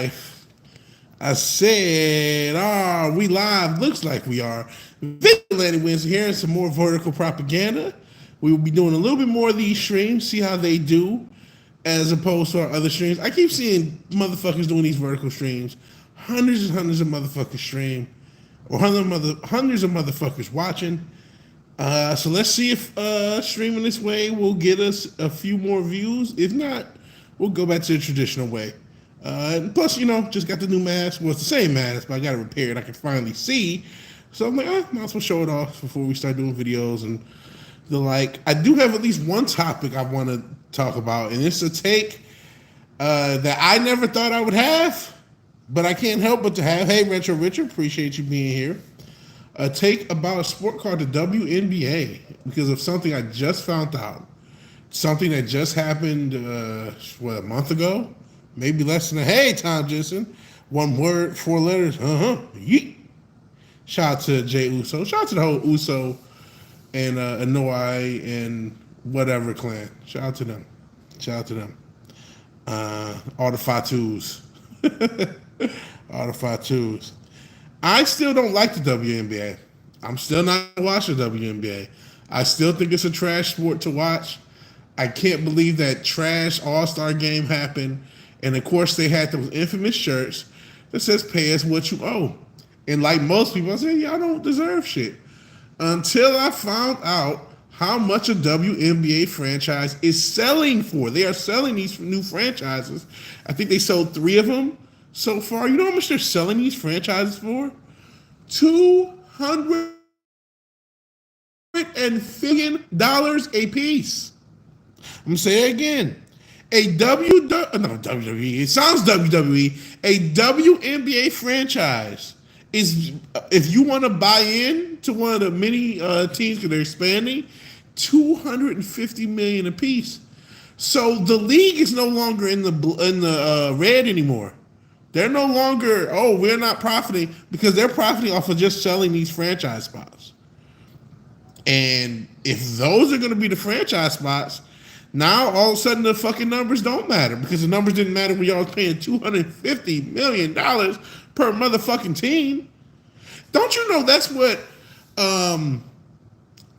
live. I said, we live? Looks like we are. Vigilante Williamson here and some more vertical propaganda. We will be doing a little bit more of these streams, see how they do, as opposed to our other streams. I keep seeing motherfuckers doing these vertical streams. Hundreds and hundreds of motherfuckers stream, or hundreds of motherfuckers watching. So let's see if streaming this way will get us a few more views. If not, we'll go back to the traditional way. Plus, just got the new mask. Well, it's the same mask, but I got it repaired. I can finally see. So I'm like, might as well show it off before we start doing videos and the like. I do have at least one topic I want to talk about, and it's a take that I never thought I would have, but I can't help but to have. Hey, Retro Richard, appreciate you being here. A take about a sport called the WNBA because of something I just found out. Something that just happened, a month ago? Maybe less than hey, Tom Jensen. One word, 4 letters, yeet. Shout out to Jay Uso. Shout out to the whole Uso and Anoa'i and whatever clan. Shout out to them. All the Fatus. All the Fatus. I still don't like the WNBA. I'm still not watching the WNBA. I still think it's a trash sport to watch. I can't believe that trash All-Star game happened. And of course, they had those infamous shirts that says "Pay us what you owe." And like most people, I said, y'all don't deserve shit. Until I found out how much a WNBA franchise is selling for. They are selling these new franchises. I think they sold 3 of them so far. You know how much they're selling these franchises for? $250 a piece. I'm going to say it again. WWE. It sounds WWE. A WNBA franchise is, if you want to buy in to one of the many teams because they're expanding, $250 million a piece. So the league is no longer in the red anymore. They're no longer, we're not profiting, because they're profiting off of just selling these franchise spots. And if those are going to be the franchise spots, now all of a sudden the fucking numbers don't matter, because the numbers didn't matter when y'all was paying $250 million per motherfucking team. Don't you know that's what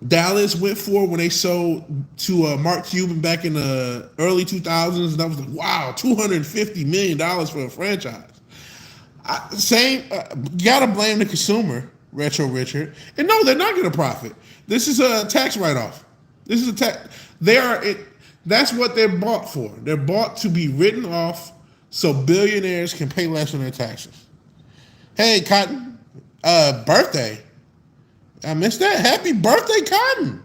Dallas went for when they sold to Mark Cuban back in the early 2000s? And I was like, wow, $250 million for a franchise. Gotta blame the consumer, Retro Richard. And no, they're not going to profit. This is a tax write-off. This is a tax. That's what they're bought for. They're bought to be written off so billionaires can pay less on their taxes. Hey, Cotton, birthday. I missed that. Happy birthday, Cotton.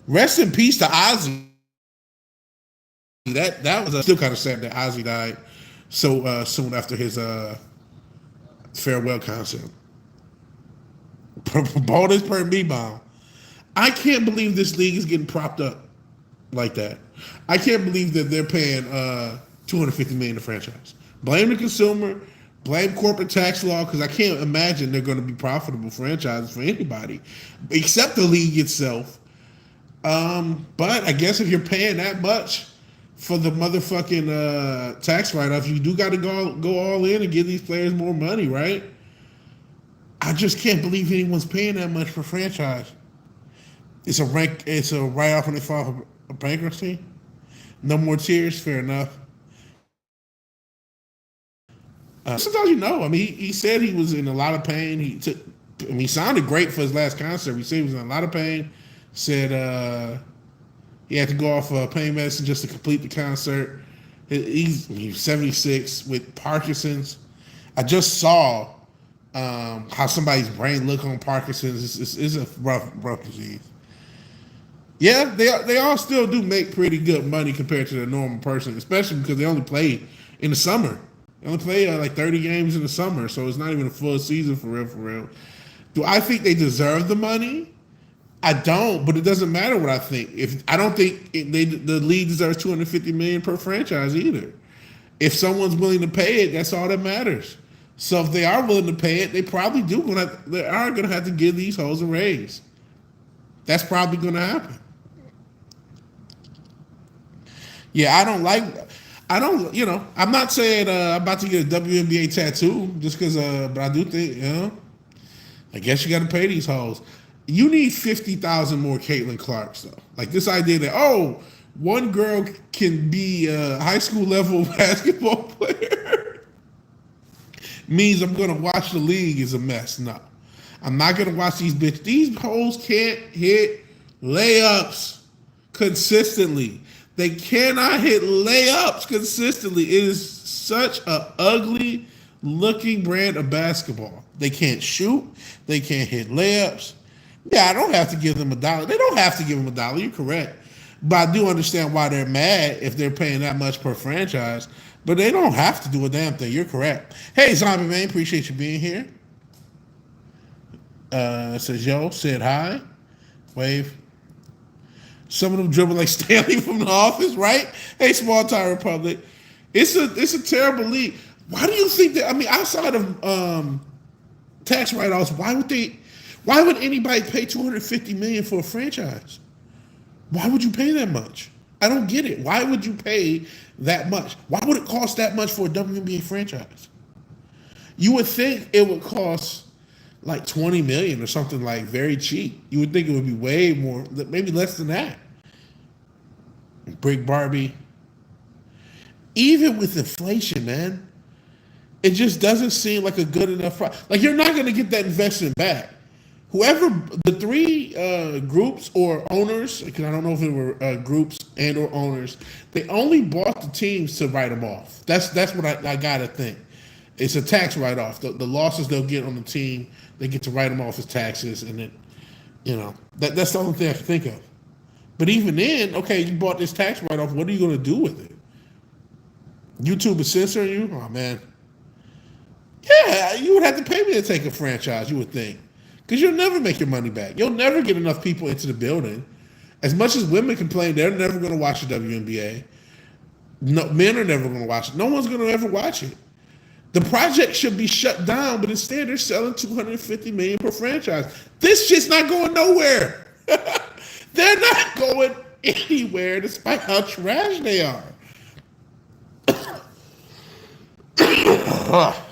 Rest in peace to Ozzy. That was still kind of sad that Ozzy died so soon after his farewell concert. Baldest per B-bomb. I can't believe this league is getting propped up like that. I can't believe that they're paying $250 million to franchise. Blame the consumer. Blame corporate tax law, because I can't imagine they're going to be profitable franchises for anybody, except the league itself. But I guess if you're paying that much for the motherfucking tax write-off, you do got to go all in and give these players more money, right? I just can't believe anyone's paying that much for franchise. It's a write-off when they file for bankruptcy. No more tears, fair enough. Sometimes he said he was in a lot of pain. He sounded great for his last concert. He said he was in a lot of pain. Said he had to go off pain medicine just to complete the concert. He's 76 with Parkinson's. I just saw how somebody's brain look on Parkinson's. It's a rough disease. Yeah, they all still do make pretty good money compared to the normal person, especially because they only play in the summer. They only play like 30 games in the summer, so it's not even a full season for real. Do I think they deserve the money? I don't, but it doesn't matter what I think. I don't think the league deserves $250 million per franchise either. If someone's willing to pay it, that's all that matters. So if they are willing to pay it, they probably are going to have to give these hoes a raise. That's probably going to happen. Yeah, I don't, I'm not saying I'm about to get a WNBA tattoo just because, but I do think, I guess you got to pay these hoes. You need 50,000 more Caitlin Clarks though. Like this idea that one girl can be a high school level basketball player means I'm gonna watch the league is a mess. No, I'm not gonna watch these bitches. These hoes can't hit layups consistently. They cannot hit layups consistently. It is such a ugly looking brand of basketball. They can't shoot. They can't hit layups. Yeah, I don't have to give them $1. They don't have to give them $1. You're correct. But I do understand why they're mad if they're paying that much per franchise. But they don't have to do a damn thing. You're correct. Hey, Zombie Man, appreciate you being here. Says, yo, said hi. Wave. Some of them dribble like Stanley from The Office, right? Hey, Small Time Republic. It's a terrible league. Why do you think that? I mean, outside of tax write-offs, why would anybody pay $250 million for a franchise? Why would you pay that much? I don't get it. Why would you pay that much? Why would it cost that much for a WNBA franchise? You would think it would cost like $20 million or something like very cheap. You would think it would be way more, maybe less than that. Brick Barbie. Even with inflation, man, it just doesn't seem like a good enough price. Like you're not going to get that investment back. Whoever the three groups or owners, because I don't know if it were groups and or owners, they only bought the teams to write them off. That's what I got to think. It's a tax write-off. The losses they'll get on the team, they get to write them off as taxes, and then, that's the only thing I can think of. But even then, okay, you bought this tax write-off. What are you going to do with it? YouTube is censoring you? Oh, man. Yeah, you would have to pay me to take a franchise, you would think. Because you'll never make your money back. You'll never get enough people into the building. As much as women complain, they're never going to watch the WNBA. No, men are never going to watch it. No one's going to ever watch it. The project should be shut down, but instead they're selling $250 million per franchise. This shit's not going nowhere. They're not going anywhere despite how trash they are.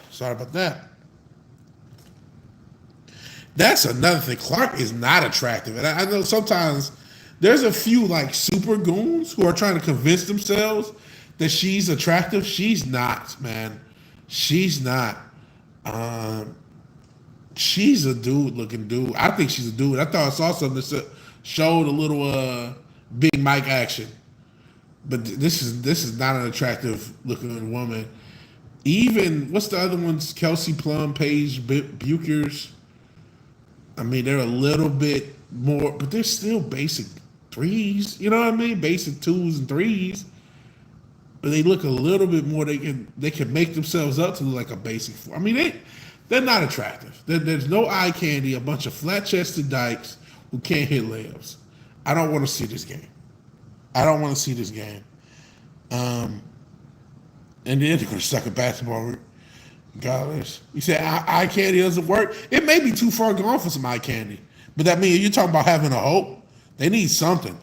Sorry about that. That's another thing. Clark is not attractive. And I know sometimes there's a few like super goons who are trying to convince themselves that she's attractive. She's not, man. She's not. She's a dude-looking dude. I think she's a dude. I thought I saw something that showed a little Big Mike action. But this is not an attractive-looking woman. Even, what's the other ones? Kelsey Plum, Paige Buchers. I mean, they're a little bit more, but they're still basic threes. You know what I mean? Basic 2s and 3s. But they look a little bit more. They can make themselves up to look like a basic 4. I mean, they're not attractive. There's no eye candy. A bunch of flat-chested dykes who can't hit layups. I don't want to see this game. And then they're going to suck at basketball. Regardless. You say eye candy doesn't work. It may be too far gone for some eye candy. But that means you're talking about having a hope. They need something.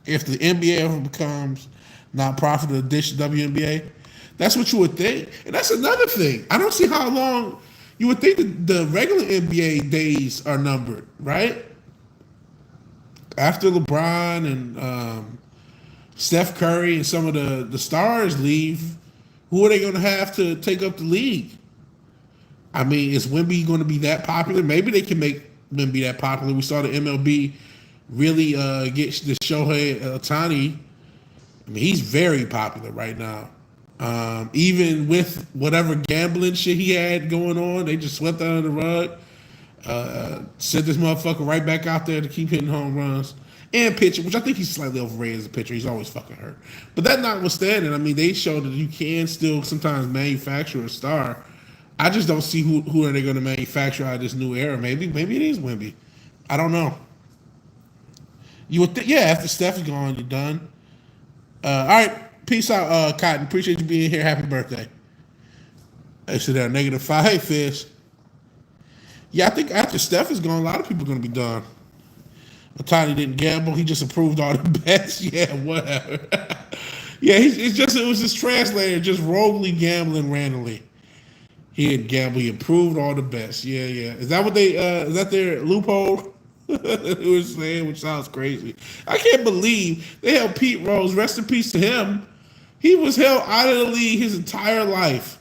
If the NBA ever becomes non-profit addition WNBA, that's what you would think. And that's another thing. I don't see how long you would think that the regular NBA days are numbered, right? After LeBron and Steph Curry and some of the stars leave, who are they going to have to take up the league? I mean, is Wemby going to be that popular? Maybe they can make Wemby that popular. We saw the MLB really get the Shohei Ohtani. I mean, he's very popular right now. Even with whatever gambling shit he had going on, they just swept that under the rug. Sent this motherfucker right back out there to keep hitting home runs. And pitching, which I think he's slightly overrated as a pitcher. He's always fucking hurt. But that notwithstanding, I mean, they showed that you can still sometimes manufacture a star. I just don't see who are they going to manufacture out of this new era. Maybe it is Wemby. I don't know. You would after Steph is gone, you're done. All right, peace out, Cotton. Appreciate you being here. Happy birthday. They said they're -5. Hey, Fish. Yeah, I think after Steph is gone, a lot of people are going to be done. Ohtani didn't gamble. He just approved all the bets. Yeah, whatever. Yeah, it was his translator just roguely gambling randomly. He had gambled. He approved all the best. Yeah, yeah. Is that what they? Is that their loophole? It was saying, which sounds crazy. I can't believe they held Pete Rose. Rest in peace to him. He was held out of the league his entire life,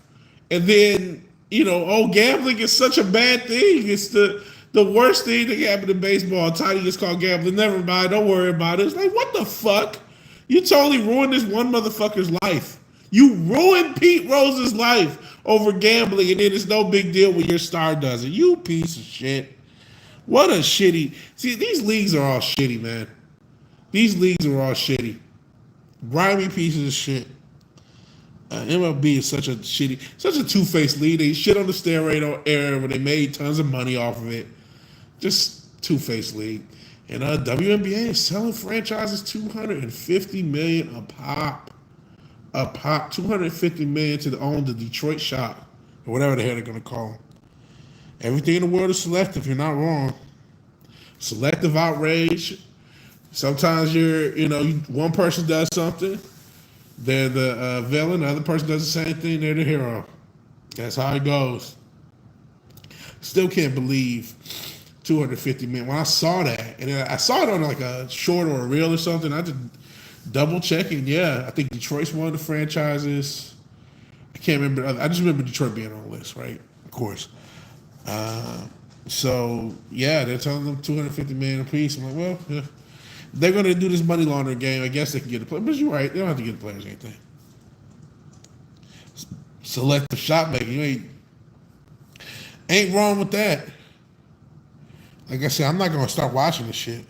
and then gambling is such a bad thing. It's the worst thing that can happen in baseball. Tiny gets called gambling. Never mind. Don't worry about it. It's like, what the fuck? You totally ruined this one motherfucker's life. You ruined Pete Rose's life over gambling, and then it's no big deal when your star does it. You piece of shit. What a shitty. See, these leagues are all shitty, man. These leagues are all shitty. Grimy pieces of shit. MLB is such a two-faced league. They shit on the steroid era where they made tons of money off of it. Just two-faced league. And WNBA is selling franchises $250 million a pop. A pop, $250 million to own the Detroit Shock, or whatever the hell they're gonna call them. Everything in the world is selective. You're not wrong. Selective outrage. Sometimes one person does something, they're the villain. The other person does the same thing, they're the hero. That's how it goes. Still can't believe $250 million. When I saw that, and I saw it on like a short or a reel or something, I just double checking. Yeah, I think Detroit's one of the franchises. I can't remember. I just remember Detroit being on the list, right? Of course. So yeah, they're telling them $250 million a piece. I'm like, well, yeah. They're going to do this money laundering game. I guess they can get the players. But you're right. They don't have to get the players or anything. Selective shot making. You ain't wrong with that. Like I said, I'm not going to start watching this shit.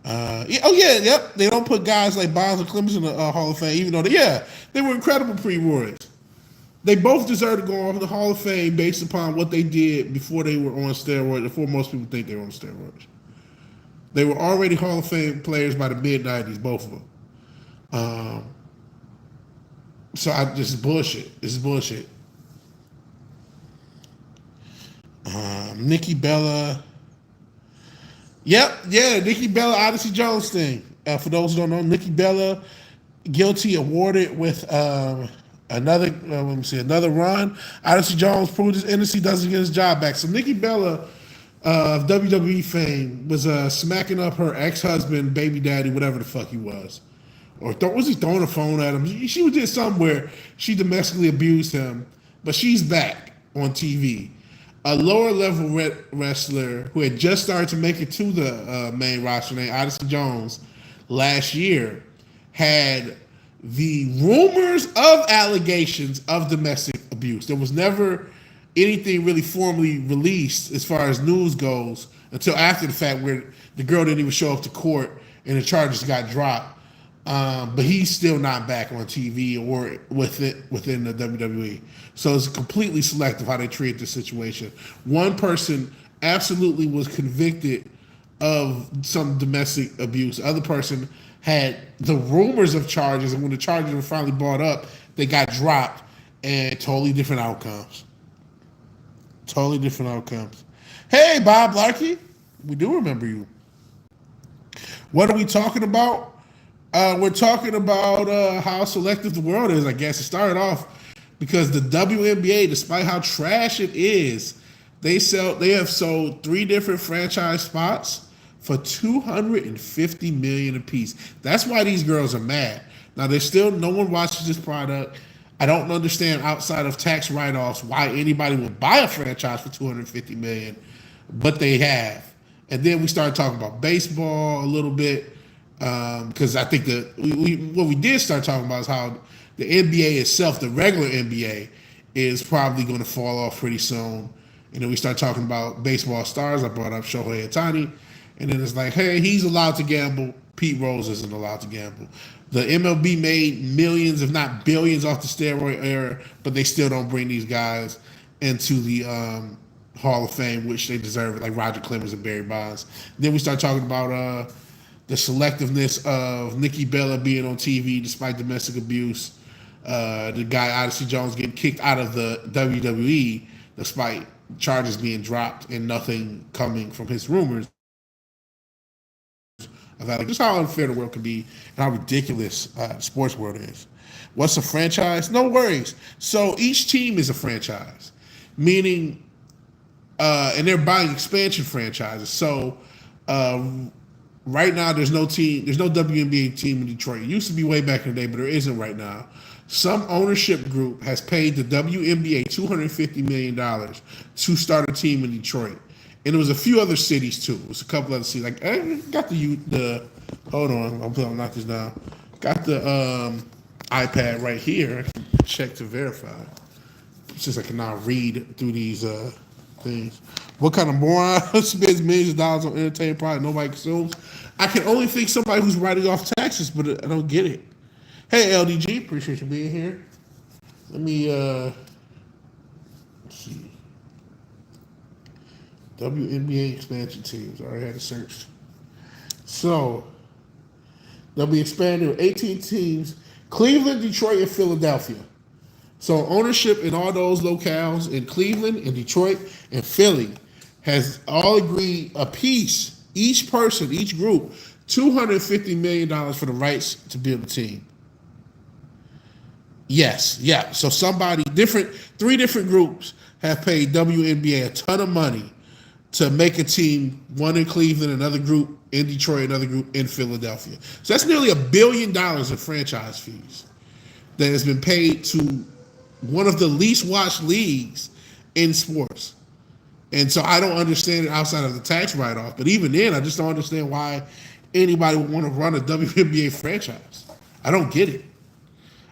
Yep. They don't put guys like Bonds and Clemens in the Hall of Fame, even though they were incredible pre-Royals. They both deserve to go off in the Hall of Fame based upon what they did before they were on steroids, before most people think they were on steroids. They were already Hall of Fame players by the mid-'90s, both of them. This is bullshit. This is bullshit. Nikki Bella. Yep, yeah, Nikki Bella, Odyssey Jones thing. For those who don't know, Nikki Bella, guilty, awarded with another run. Odyssey Jones proved his innocence, doesn't get his job back. So Nikki Bella of WWE fame was smacking up her ex-husband, baby daddy, whatever the fuck he was. Or was he throwing a phone at him? She did something where she domestically abused him, but she's back on TV. A lower-level wrestler who had just started to make it to the main roster named Odyssey Jones last year had the rumors of allegations of domestic abuse. There was never anything really formally released as far as news goes until after the fact, where the girl didn't even show up to court and the charges got dropped. But he's still not back on TV or within the WWE. So it's completely selective how they treat this situation. One person absolutely was convicted of some domestic abuse. The other person had the rumors of charges, and when the charges were finally brought up, they got dropped, and totally different outcomes. Totally different outcomes. Hey, Bob Larkey, we do remember you. What are we talking about? We're talking about how selective the world is, I guess. It started off because the WNBA, despite how trash it is, they have sold 3 different franchise spots for $250 million apiece. That's why these girls are mad. Now, no one watches this product. I don't understand, outside of tax write-offs, why anybody would buy a franchise for $250 million, but they have. And then we started talking about baseball a little bit, because I think what we did start talking about is how the NBA itself, the regular NBA, is probably going to fall off pretty soon. And then we start talking about baseball stars. I brought up Shohei Ohtani. And then it's like, hey, he's allowed to gamble. Pete Rose isn't allowed to gamble. The MLB made millions, if not billions, off the steroid era, but they still don't bring these guys into the Hall of Fame, which they deserve it, like Roger Clemens and Barry Bonds. Then we start talking about the selectiveness of Nikki Bella being on TV despite domestic abuse. The guy, Odyssey Jones, getting kicked out of the WWE despite charges being dropped and nothing coming from his rumors of that. Like, just how unfair the world can be and how ridiculous the sports world is. What's a franchise? No worries. So each team is a franchise, meaning, and they're buying expansion franchises. So right now, there's no WNBA team in Detroit. It used to be way back in the day, but there isn't right now. Some ownership group has paid the WNBA $250 million to start a team in Detroit. And there was a few other cities too. It was a couple other cities. Like, I got the hold on, I'll knock this down. Got the iPad right here. I can check to verify. Since I can now read through these things. What kind of moron spends millions of dollars on entertainment product nobody consumes? I can only think somebody who's writing off taxes, but I don't get it. Hey, LDG, appreciate you being here. Let me let's see. WNBA expansion teams. I already had it searched. So they'll be expanded with 18 teams: Cleveland, Detroit, and Philadelphia. So ownership in all those locales in Cleveland and Detroit and Philly has all agreed a piece, each person, each group, $250 million for the rights to build a team. Yes, yeah. So three different groups have paid WNBA a ton of money to make a team, one in Cleveland, another group in Detroit, another group in Philadelphia. So that's nearly $1 billion in franchise fees that has been paid to one of the least watched leagues in sports. And so I don't understand it outside of the tax write-off. But even then, I just don't understand why anybody would want to run a WNBA franchise. I don't get it.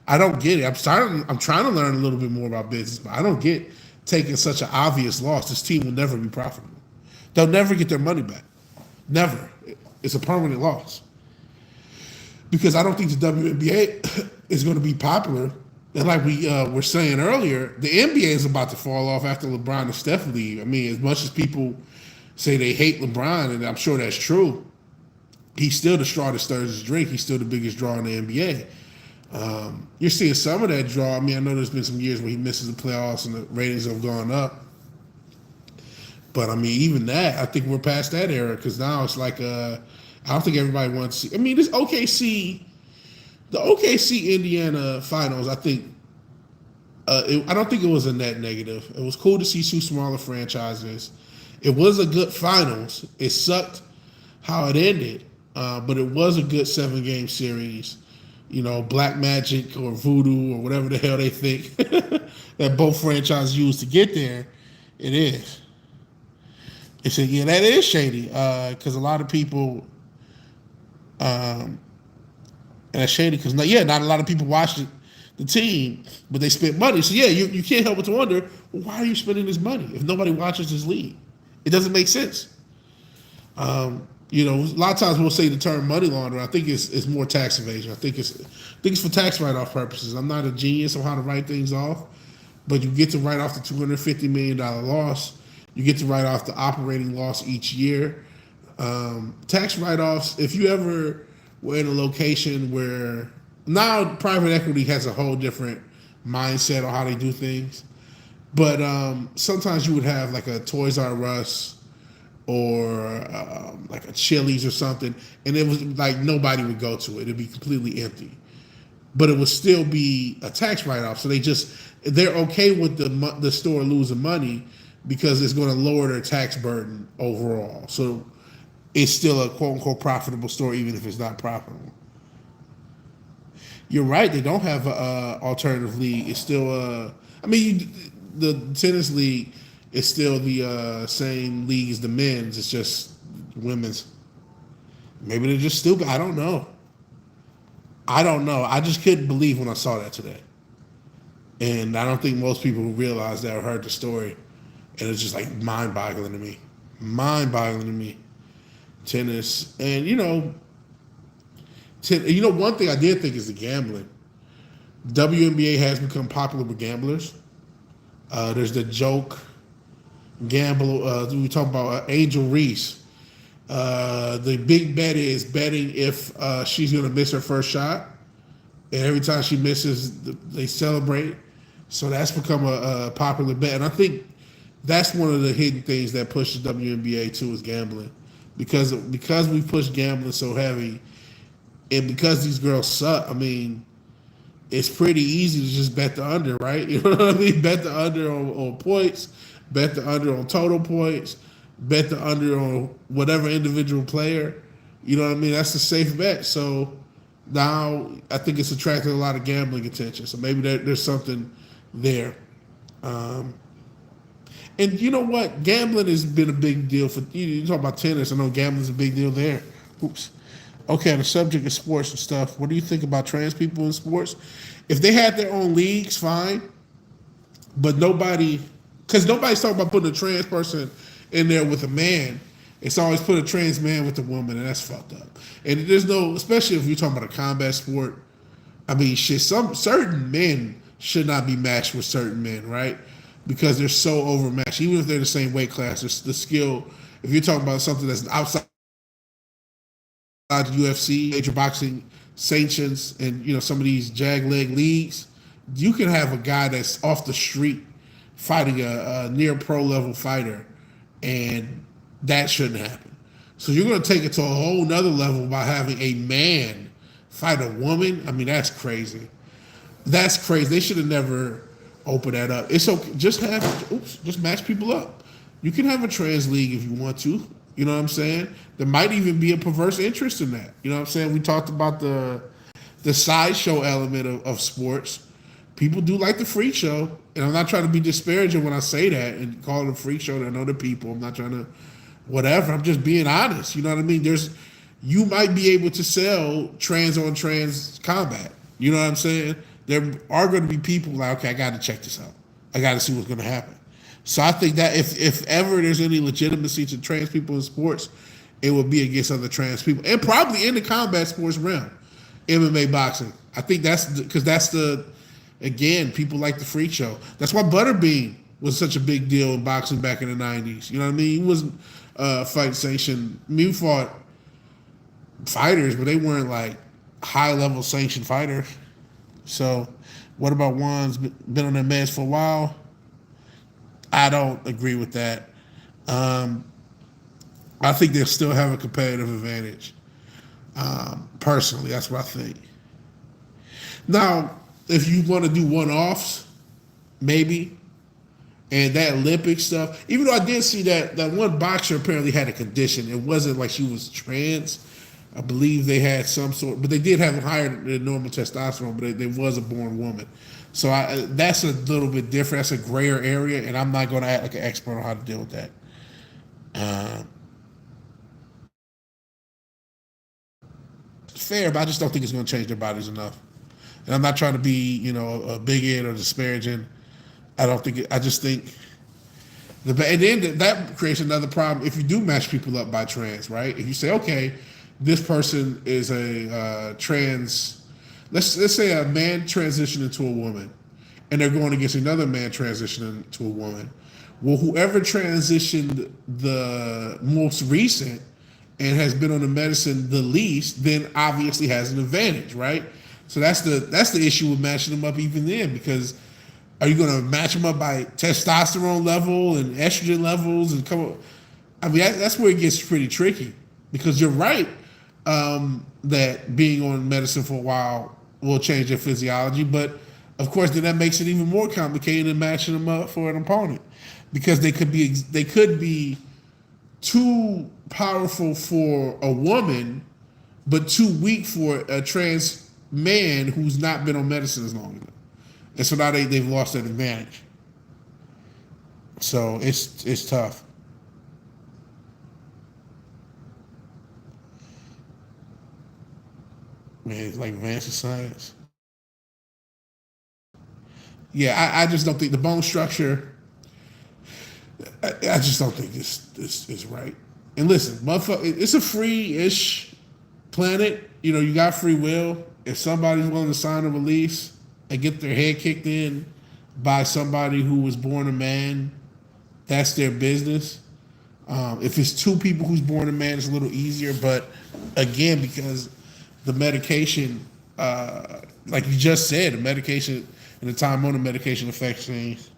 I'm trying to learn a little bit more about business, but I don't get taking such an obvious loss. This team will never be profitable. They'll never get their money back. Never. It's a permanent loss. Because I don't think the WNBA is going to be popular. And like we were saying earlier, the NBA is about to fall off after LeBron and Steph leave. I mean, as much as people say they hate LeBron, and I'm sure that's true, he's still the straw that stirs the drink. He's still the biggest draw in the NBA. You're seeing some of that draw. I mean, I know there's been some years where he misses the playoffs and the ratings have gone up. But, I mean, even that, I think we're past that era because now it's like, I don't think everybody wants to see. I mean, the OKC Indiana finals, I think, I don't think it was a net negative. It was cool to see two smaller franchises. It was a good finals. It sucked how it ended, but it was a good 7-game series. You know, Black Magic or Voodoo or whatever the hell they think that both franchises use to get there. It is. They said, yeah, that is shady because a lot of people, and that's shady because, not a lot of people watched the team, but they spent money. So, yeah, you can't help but to wonder, well, why are you spending this money if nobody watches this league? It doesn't make sense. You know, a lot of times we'll say the term money laundering. I think it's more tax evasion. I think it's for tax write-off purposes. I'm not a genius on how to write things off, but you get to write off the $250 million loss. You get to write off the operating loss each year. Tax write-offs, if you ever were in a location where now private equity has a whole different mindset on how they do things, but sometimes you would have like a Toys R Us or like a Chili's or something, and it was like nobody would go to it. It'd be completely empty. But it would still be a tax write-off. So they're okay with the store losing money because it's going to lower their tax burden overall. So it's still a quote-unquote profitable store even if it's not profitable. You're right. They don't have an alternative league. It's still the tennis league is still the same league as the men's. It's just women's. Maybe they're just stupid. I don't know. I just couldn't believe when I saw that today. And I don't think most people realized that or heard the story. And it's just like mind-boggling to me. Tennis. And, one thing I did think is the gambling. WNBA has become popular with gamblers. There's the joke gamble. We talk about Angel Reese. The big bet is betting if she's going to miss her first shot. And every time she misses, they celebrate. So that's become a popular bet. And I think that's one of the hidden things that pushes WNBA too is gambling. because we push gambling so heavy, and because these girls suck. I mean, it's pretty easy to just bet the under, right? You know what I mean? Bet the under on points, bet the under on total points, bet the under on whatever individual player. You know what I mean? That's a safe bet. So now I think it's attracting a lot of gambling attention. So maybe there's something there. Um, and you know what? Gambling has been a big deal for you talk about tennis. I know gambling's a big deal there. Oops. Okay, on the subject of sports and stuff, what do you think about trans people in sports? If they had their own leagues, fine. But because nobody's talking about putting a trans person in there with a man. It's always put a trans man with a woman, and that's fucked up. And there's no, especially if you're talking about a combat sport. I mean, shit. Some certain men should not be matched with certain men, right? Because they're so overmatched. Even if they're the same weight class, the skill. If you're talking about something that's outside the UFC, major boxing sanctions, and some of these jag leg leagues, you can have a guy that's off the street fighting a near pro level fighter, and that shouldn't happen. So you're going to take it to a whole nother level by having a man fight a woman. I mean, that's crazy. That's crazy. They should have never opened that up. It's okay. Just match people up. You can have a trans league if you want to. You know what I'm saying? There might even be a perverse interest in that. You know what I'm saying? We talked about the sideshow element of sports. People do like the freak show, and I'm not trying to be disparaging when I say that and call it a freak show to other people. I'm not trying to whatever. I'm just being honest. You know what I mean? You might be able to sell trans on trans combat. You know what I'm saying? There are going to be people like, okay, I got to check this out. I got to see what's going to happen. So I think that if ever there's any legitimacy to trans people in sports, it would be against other trans people, and probably in the combat sports realm, MMA, boxing. I think because again, people like the freak show. That's why Butterbean was such a big deal in boxing back in the 90s. You know what I mean? He wasn't fight sanctioned. I mean, he fought fighters, but they weren't like high level sanctioned fighters. So what about ones been on their meds for a while? I don't agree with that. I think they'll still have a competitive advantage. Personally, that's what I think. Now, if you want to do one-offs, maybe, and that Olympic stuff, even though I did see that one boxer apparently had a condition. It wasn't like she was trans. I believe they had some sort, but they did have higher than normal testosterone, but they was a born woman. So that's a little bit different. That's a grayer area, and I'm not going to act like an expert on how to deal with that. Fair, but I just don't think it's going to change their bodies enough. And I'm not trying to be, a bigot or disparaging. I just think, and then that creates another problem if you do match people up by trans, right? If you say, okay, this person is a trans, let's say a man transitioned into a woman, and they're going against another man transitioning to a woman. Well, whoever transitioned the most recent and has been on the medicine the least, then obviously has an advantage, right? So that's the issue with matching them up even then, because are you going to match them up by testosterone level and estrogen levels and come up? I mean, that's where it gets pretty tricky, because you're right that being on medicine for a while will change their physiology, but of course then that makes it even more complicated than matching them up for an opponent, because they could be too powerful for a woman, but too weak for a trans man who's not been on medicine as long enough. And so now they've lost that advantage. So it's tough. Man, it's like advanced science. Yeah, I just don't think the bone structure. I just don't think this is right. And listen, motherfucker, it's a free-ish planet. You got free will. If somebody's willing to sign a release and get their head kicked in by somebody who was born a man, that's their business. If it's two people who's born a man, it's a little easier. But again, because the medication, like you just said, the medication and the time on the medication affects things.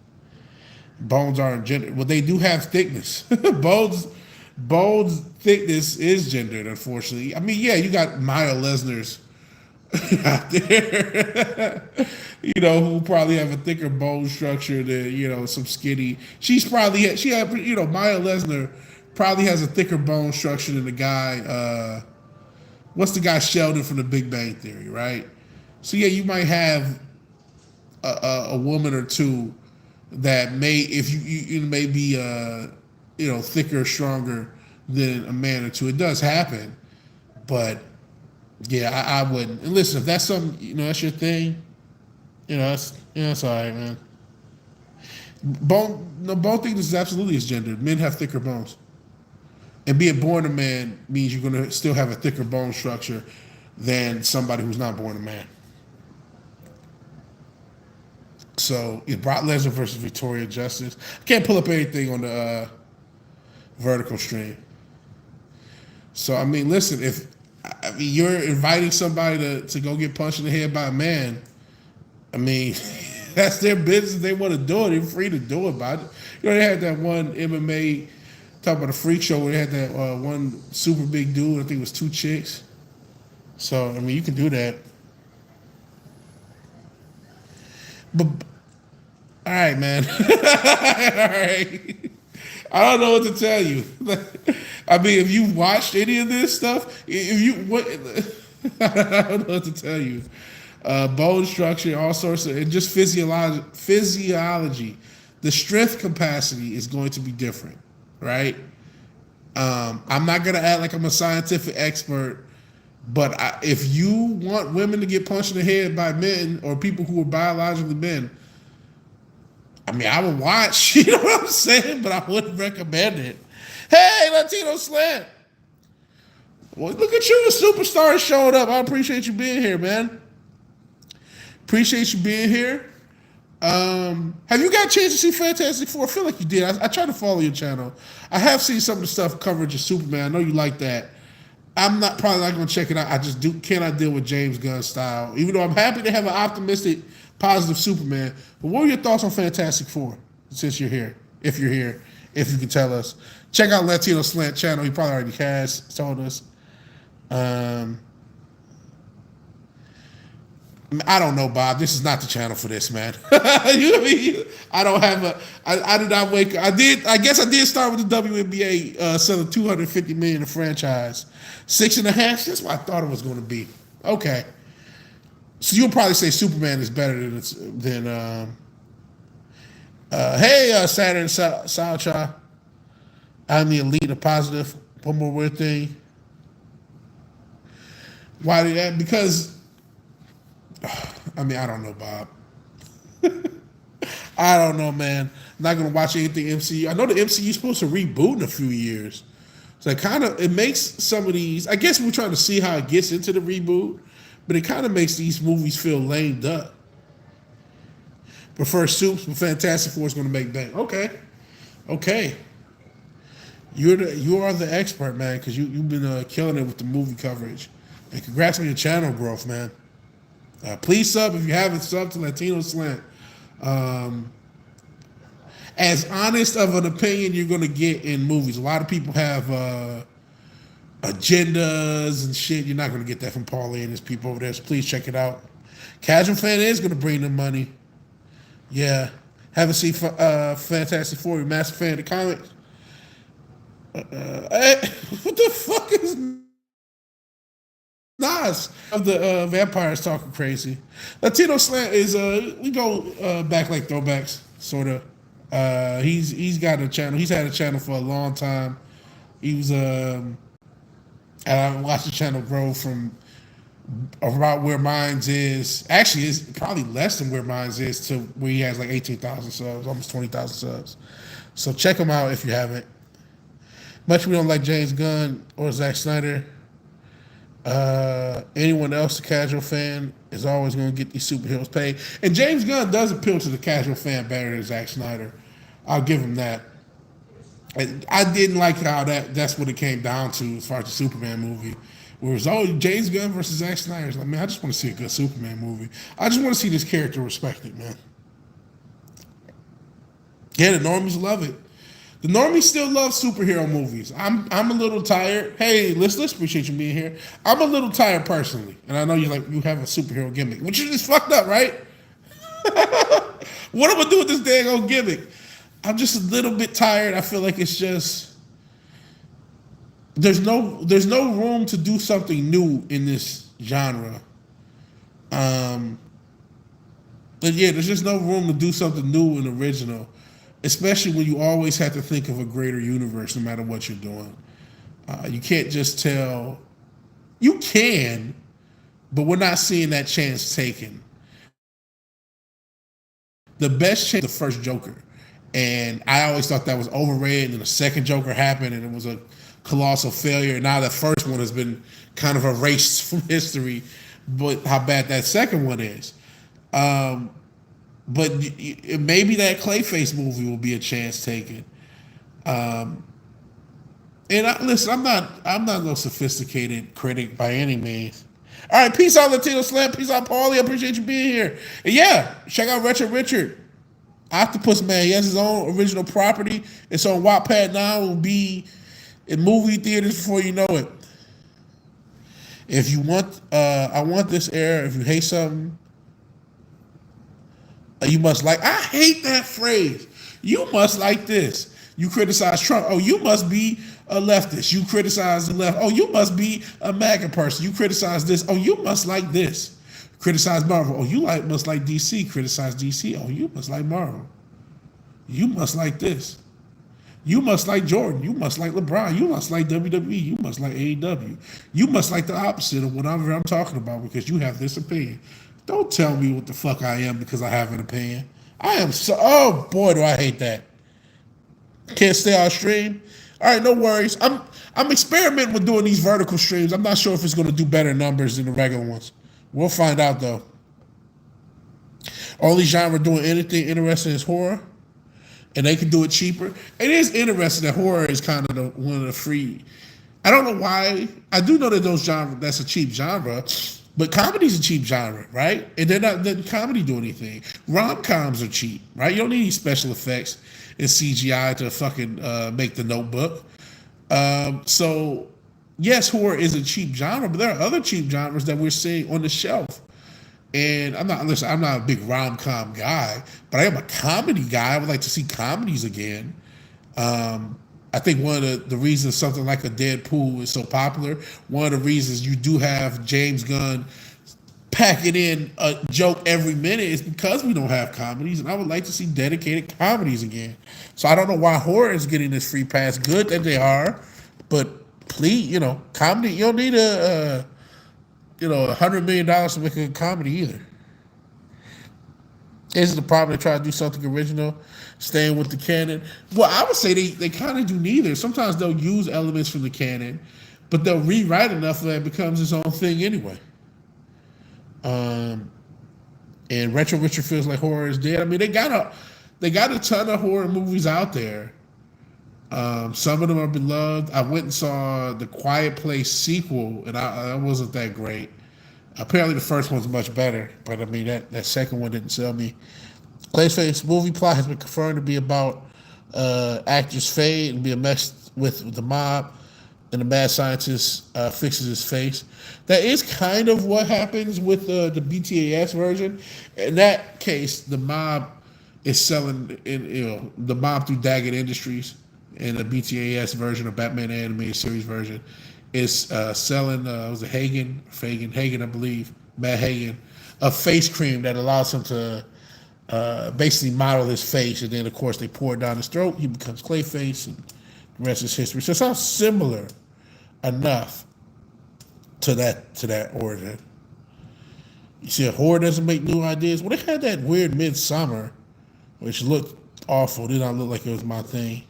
Bones aren't gender. Well, they do have thickness. Bones Bone thickness is gendered, unfortunately. I mean, yeah, you got Maya Lesnar's out there, who probably have a thicker bone structure than some skinny. Maya Lesnar probably has a thicker bone structure than the guy. What's the guy Sheldon from The Big Bang Theory, right? So yeah, you might have a woman or two that if you may be thicker, stronger than a man or two. It does happen, but yeah, I wouldn't. And listen, if that's something that's your thing, that's all right, man. Bone thickness is absolutely gendered. Men have thicker bones, and being born a man means you're going to still have a thicker bone structure than somebody who's not born a man. So, Brock Lesnar versus Victoria Justice. I can't pull up anything on the vertical stream. So, I mean, listen, if you're inviting somebody to go get punched in the head by a man, I mean, that's their business. They want to do it. They're free to do it. But they had that one MMA, talk about a freak show where they had that one super big dude. I think it was 2 chicks. So, I mean, you can do that. But, all right, man. All right. I don't know what to tell you. I mean, if you watched any of this stuff, I don't know what to tell you. Bone structure, all sorts of, and just physiology. The strength capacity is going to be different, right? I'm not going to act like I'm a scientific expert, but if you want women to get punched in the head by men or people who are biologically men, I mean, I would watch, you know what I'm saying? But I wouldn't recommend it. Hey, Latino Slant. Well, look at you, the superstar showed up. I appreciate you being here, man. Appreciate you being here. Have you got a chance to see Fantastic Four? I feel like you did. I try to follow your channel. I have seen some of the stuff coverage of Superman. I know you like that. I'm probably not going to check it out. I just cannot deal with James Gunn style. Even though I'm happy to have an optimistic, positive Superman. But what are your thoughts on Fantastic Four since you're here? If you're here, if you can tell us. Check out Latino Slant channel. He probably already has told us. I don't know, Bob. This is not the channel for this, man. You know what I mean? I don't have I did not wake up. I guess I did start with the WNBA selling $250 million in franchise. 6.5. That's what I thought it was going to be. Okay. So you'll probably say Superman is better than hey, Saturn Salcha. I'm the elite, a positive. One more weird thing. Why did that? Because, I mean, I don't know, Bob. I don't know, man. I'm not going to watch anything MCU. I know the MCU is supposed to reboot in a few years. So it makes some of these, I guess we're trying to see how it gets into the reboot, but it kind of makes these movies feel lamed up. Prefer Soups, but Fantastic Four is going to make bank. Okay. You are the expert, man, because you've been killing it with the movie coverage. And congrats on your channel growth, man. Please sub if you haven't subbed to Latino Slant. As honest of an opinion you're going to get in movies. A lot of people have agendas and shit. You're not going to get that from Paulie and his people over there, so please check it out. Casual Fan is going to bring them money. Yeah. Haven't seen Fantastic Four. You're a massive fan of the comics. What the fuck is Nas of the vampires talking crazy? Latino Slant is we go back like throwbacks, sort of. He's got a channel. He's had a channel for a long time. He was and I watched the channel grow from about where Mines is. Actually, it's probably less than where Mines is to where he has like 18,000 subs, almost 20,000 subs. So check him out if you haven't. Much we don't like James Gunn or Zack Snyder. Anyone else, a casual fan, is always going to get these superheroes paid. And James Gunn does appeal to the casual fan better than Zack Snyder. I'll give him that. I didn't like how that's what it came down to as far as the Superman movie. Where it was, James Gunn versus Zack Snyder. It's like, man, I just want to see a good Superman movie. I just want to see this character respected, man. Yeah, the normies love it. The normies still love superhero movies. I'm a little tired. Hey, let's appreciate you being here. I'm a little tired personally, and I know you have a superhero gimmick, which is just fucked up, right? What am I gonna do with this dang old gimmick? I'm just a little bit tired. I feel like it's just there's no room to do something new in this genre. But yeah, there's just no room to do something new and original, especially when you always have to think of a greater universe no matter what you're doing. You can't just tell. You can, but we're not seeing that chance taken. The best chance, the first Joker, and I always thought that was overrated. And the second Joker happened, and it was a colossal failure. And now the first one has been kind of erased from history, but how bad that second one is. But maybe that Clayface movie will be a chance taken. Listen, I'm not no sophisticated critic by any means. All right, peace out, Latino Slam. Peace out, Paulie. I appreciate you being here. And yeah, check out Retro Richard, Octopus Man. He has his own original property. It's on Wattpad now. It will be in movie theaters before you know it. If you want, I want this air. If you hate something, you must like. I hate that phrase. You must like this. You criticize Trump. Oh, you must be a leftist. You criticize the left. Oh, you must be a MAGA person. You criticize this. Oh, you must like this. Criticize Marvel. Oh, you must like DC. Criticize DC. Oh, you must like Marvel. You must like this. You must like Jordan. You must like LeBron. You must like WWE. You must like AEW. You must like the opposite of whatever I'm talking about because you have this opinion. Don't tell me what the fuck I am because I have an opinion. I am so. Oh boy, do I hate that. Can't stay on stream. All right, no worries. I'm experimenting with doing these vertical streams. I'm not sure if it's going to do better numbers than the regular ones. We'll find out though. Only genre doing anything interesting is horror, and they can do it cheaper. It is interesting that horror is kind of one of the free. I don't know why. I do know that those genres, that's a cheap genre, but comedy's a cheap genre, right? And they're not letting comedy do anything. Rom-coms are cheap, right? You don't need any special effects and CGI to fucking make The Notebook. So, yes, horror is a cheap genre, but there are other cheap genres that we're seeing on the shelf. And I'm not a big rom-com guy, but I am a comedy guy. I would like to see comedies again. I think one of the reasons something like a Deadpool is so popular, one of the reasons you do have James Gunn packing in a joke every minute is because we don't have comedies, and I would like to see dedicated comedies again. So I don't know why horror is getting this free pass. Good that they are, but please, comedy, you don't need $100 million to make a comedy either. This is the problem. They try to do something original, staying with the canon. Well, I would say they kind of do neither. Sometimes they'll use elements from the canon, but they'll rewrite enough that it becomes its own thing anyway. And Retro Richard feels like horror is dead. I mean, they got a ton of horror movies out there. Some of them are beloved. I went and saw the Quiet Place sequel, and I wasn't that great. Apparently, the first one's much better, but I mean that second one didn't sell me. Clayface movie plot has been confirmed to be about actor's fate and be a mess with the mob, and the mad scientist fixes his face. That is kind of what happens with the BTAS version. In that case, the mob is selling the mob through Daggett Industries, and the BTAS version of Batman animated series version is selling was it Hagen, I believe, Matt Hagen, a face cream that allows him to basically model his face, and then of course they pour it down his throat. He becomes Clayface, and the rest is history. So it sounds similar enough to that origin. You see, horror doesn't make new ideas. Well, they had that weird Midsummer, which looked awful. Did not look like it was my thing.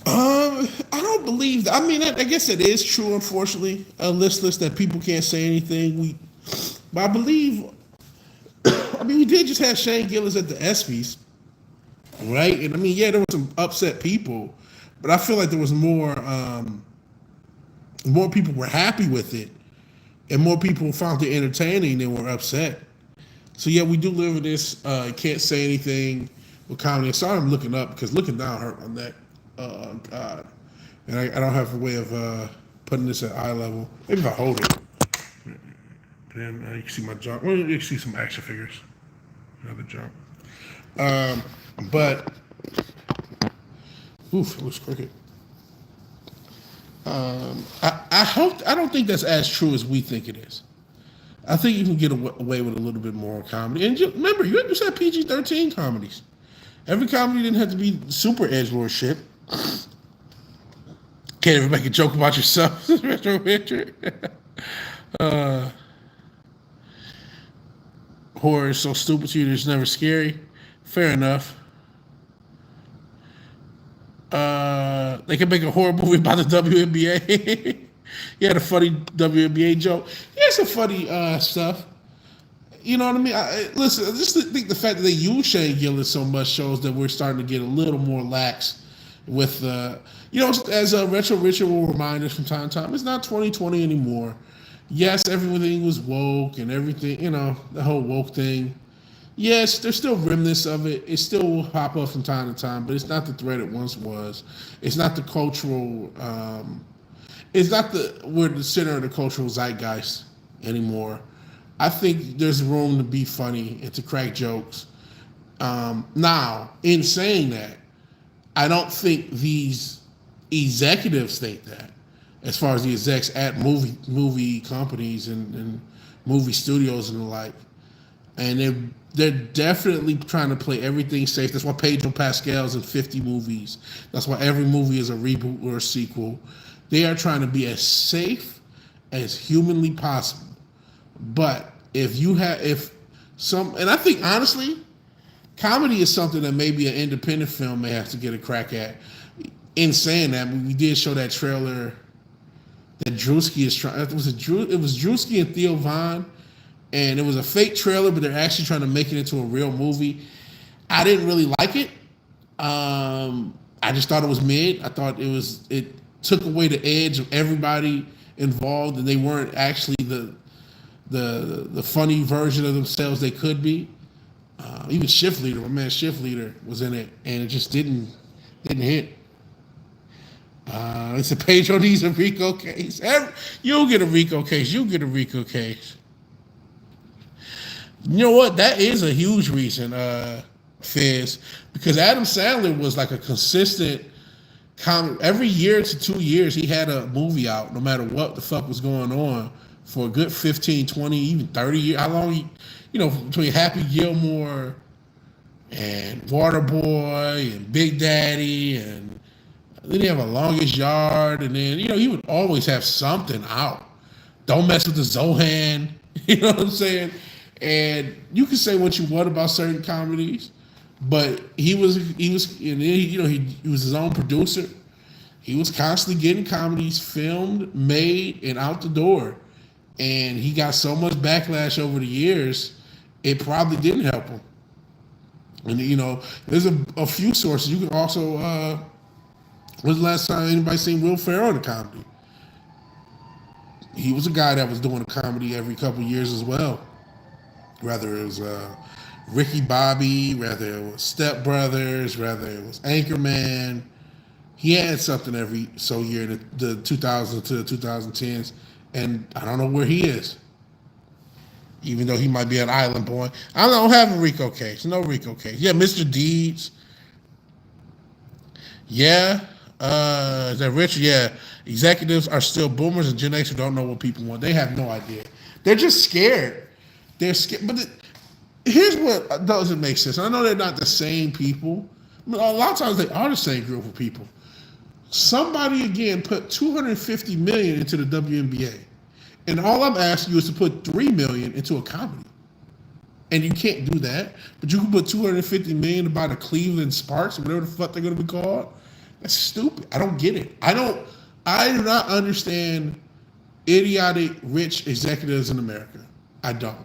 I don't believe that. I mean, I guess it is true, unfortunately, listless that people can't say anything. But I believe, we did just have Shane Gillis at the ESPYs, right? And I mean, yeah, there were some upset people, but I feel like there was more people were happy with it, and more people found it entertaining than were upset. So yeah, we do live in this can't say anything with comedy. Sorry, I'm looking up because looking down hurt my neck. Oh God, and I don't have a way of putting this at eye level. Maybe if I hold it, then you can see my jump. Well, you can see some action figures. Another jump. But oof, it was crooked. I don't think that's as true as we think it is. I think you can get away with a little bit more comedy. And remember, you just had PG-13 comedies. Every comedy didn't have to be super edgelord shit. Can't ever make a joke about yourself, Retro Richard. Horror is so stupid to you that it's never scary. Fair enough. They can make a horror movie about the WNBA. He had a funny WNBA joke. He had some funny stuff. You know what I mean? Listen, I just think the fact that they use Shane Gillis so much shows that we're starting to get a little more lax with, as Retro Richard will remind us from time to time, it's not 2020 anymore. Yes, everything was woke and everything, the whole woke thing. Yes, there's still remnants of it. It still will pop up from time to time, but it's not the threat it once was. It's not the cultural, we're the center of the cultural zeitgeist anymore. I think there's room to be funny and to crack jokes. Now, in saying that, I don't think these executives think that, as far as the execs at movie companies and movie studios and the like. And they're definitely trying to play everything safe. That's why Pedro Pascal's in 50 movies. That's why every movie is a reboot or a sequel. They are trying to be as safe as humanly possible. But and I think honestly, comedy is something that maybe an independent film may have to get a crack at. In saying that, we did show that trailer that Drewski is trying. It was Drewski and Theo Von. And it was a fake trailer, but they're actually trying to make it into a real movie. I didn't really like it. I just thought it was mid. I thought it took away the edge of everybody involved, and they weren't actually the funny version of themselves they could be. Even Shift Leader, my man Shift Leader was in it, and it just didn't hit. It's a Pedro needs a Rico case. You'll get a Rico case. You'll get a Rico case. You know what? That is a huge reason, Fizz, because Adam Sandler was like a consistent comic. Every year to 2 years, he had a movie out, no matter what the fuck was going on, for a good 15, 20, even 30 years. How long, between Happy Gilmore and Waterboy and Big Daddy, and then he have a Longest Yard, and then, he would always have something out. Don't Mess with the Zohan, you know what I'm saying? And you can say what you want about certain comedies, but he was his own producer. He was constantly getting comedies filmed, made, and out the door. And he got so much backlash over the years, it probably didn't help him. And there's a few sources. You can also when's the last time anybody seen Will Ferrell in a comedy? He was a guy that was doing a comedy every couple of years as well. Whether it was Ricky Bobby, whether it was Step Brothers, whether it was Anchorman, he had something every year in the 2000s to the 2010s, and I don't know where he is. Even though he might be an island boy, I don't have a Rico case. No Rico case. Yeah, Mr. Deeds. Yeah, is that Richard? Yeah, executives are still boomers and Gen X who don't know what people want. They have no idea. They're just scared. They're scared, but here's what doesn't make sense. I know they're not the same people. A lot of times they are the same group of people. Somebody again put $250 million into the WNBA, and all I'm asking you is to put $3 million into a comedy. And you can't do that, but you can put $250 million to buy the Cleveland Sparks or whatever the fuck they're going to be called. That's stupid. I don't get it. I do not understand idiotic rich executives in America. I don't.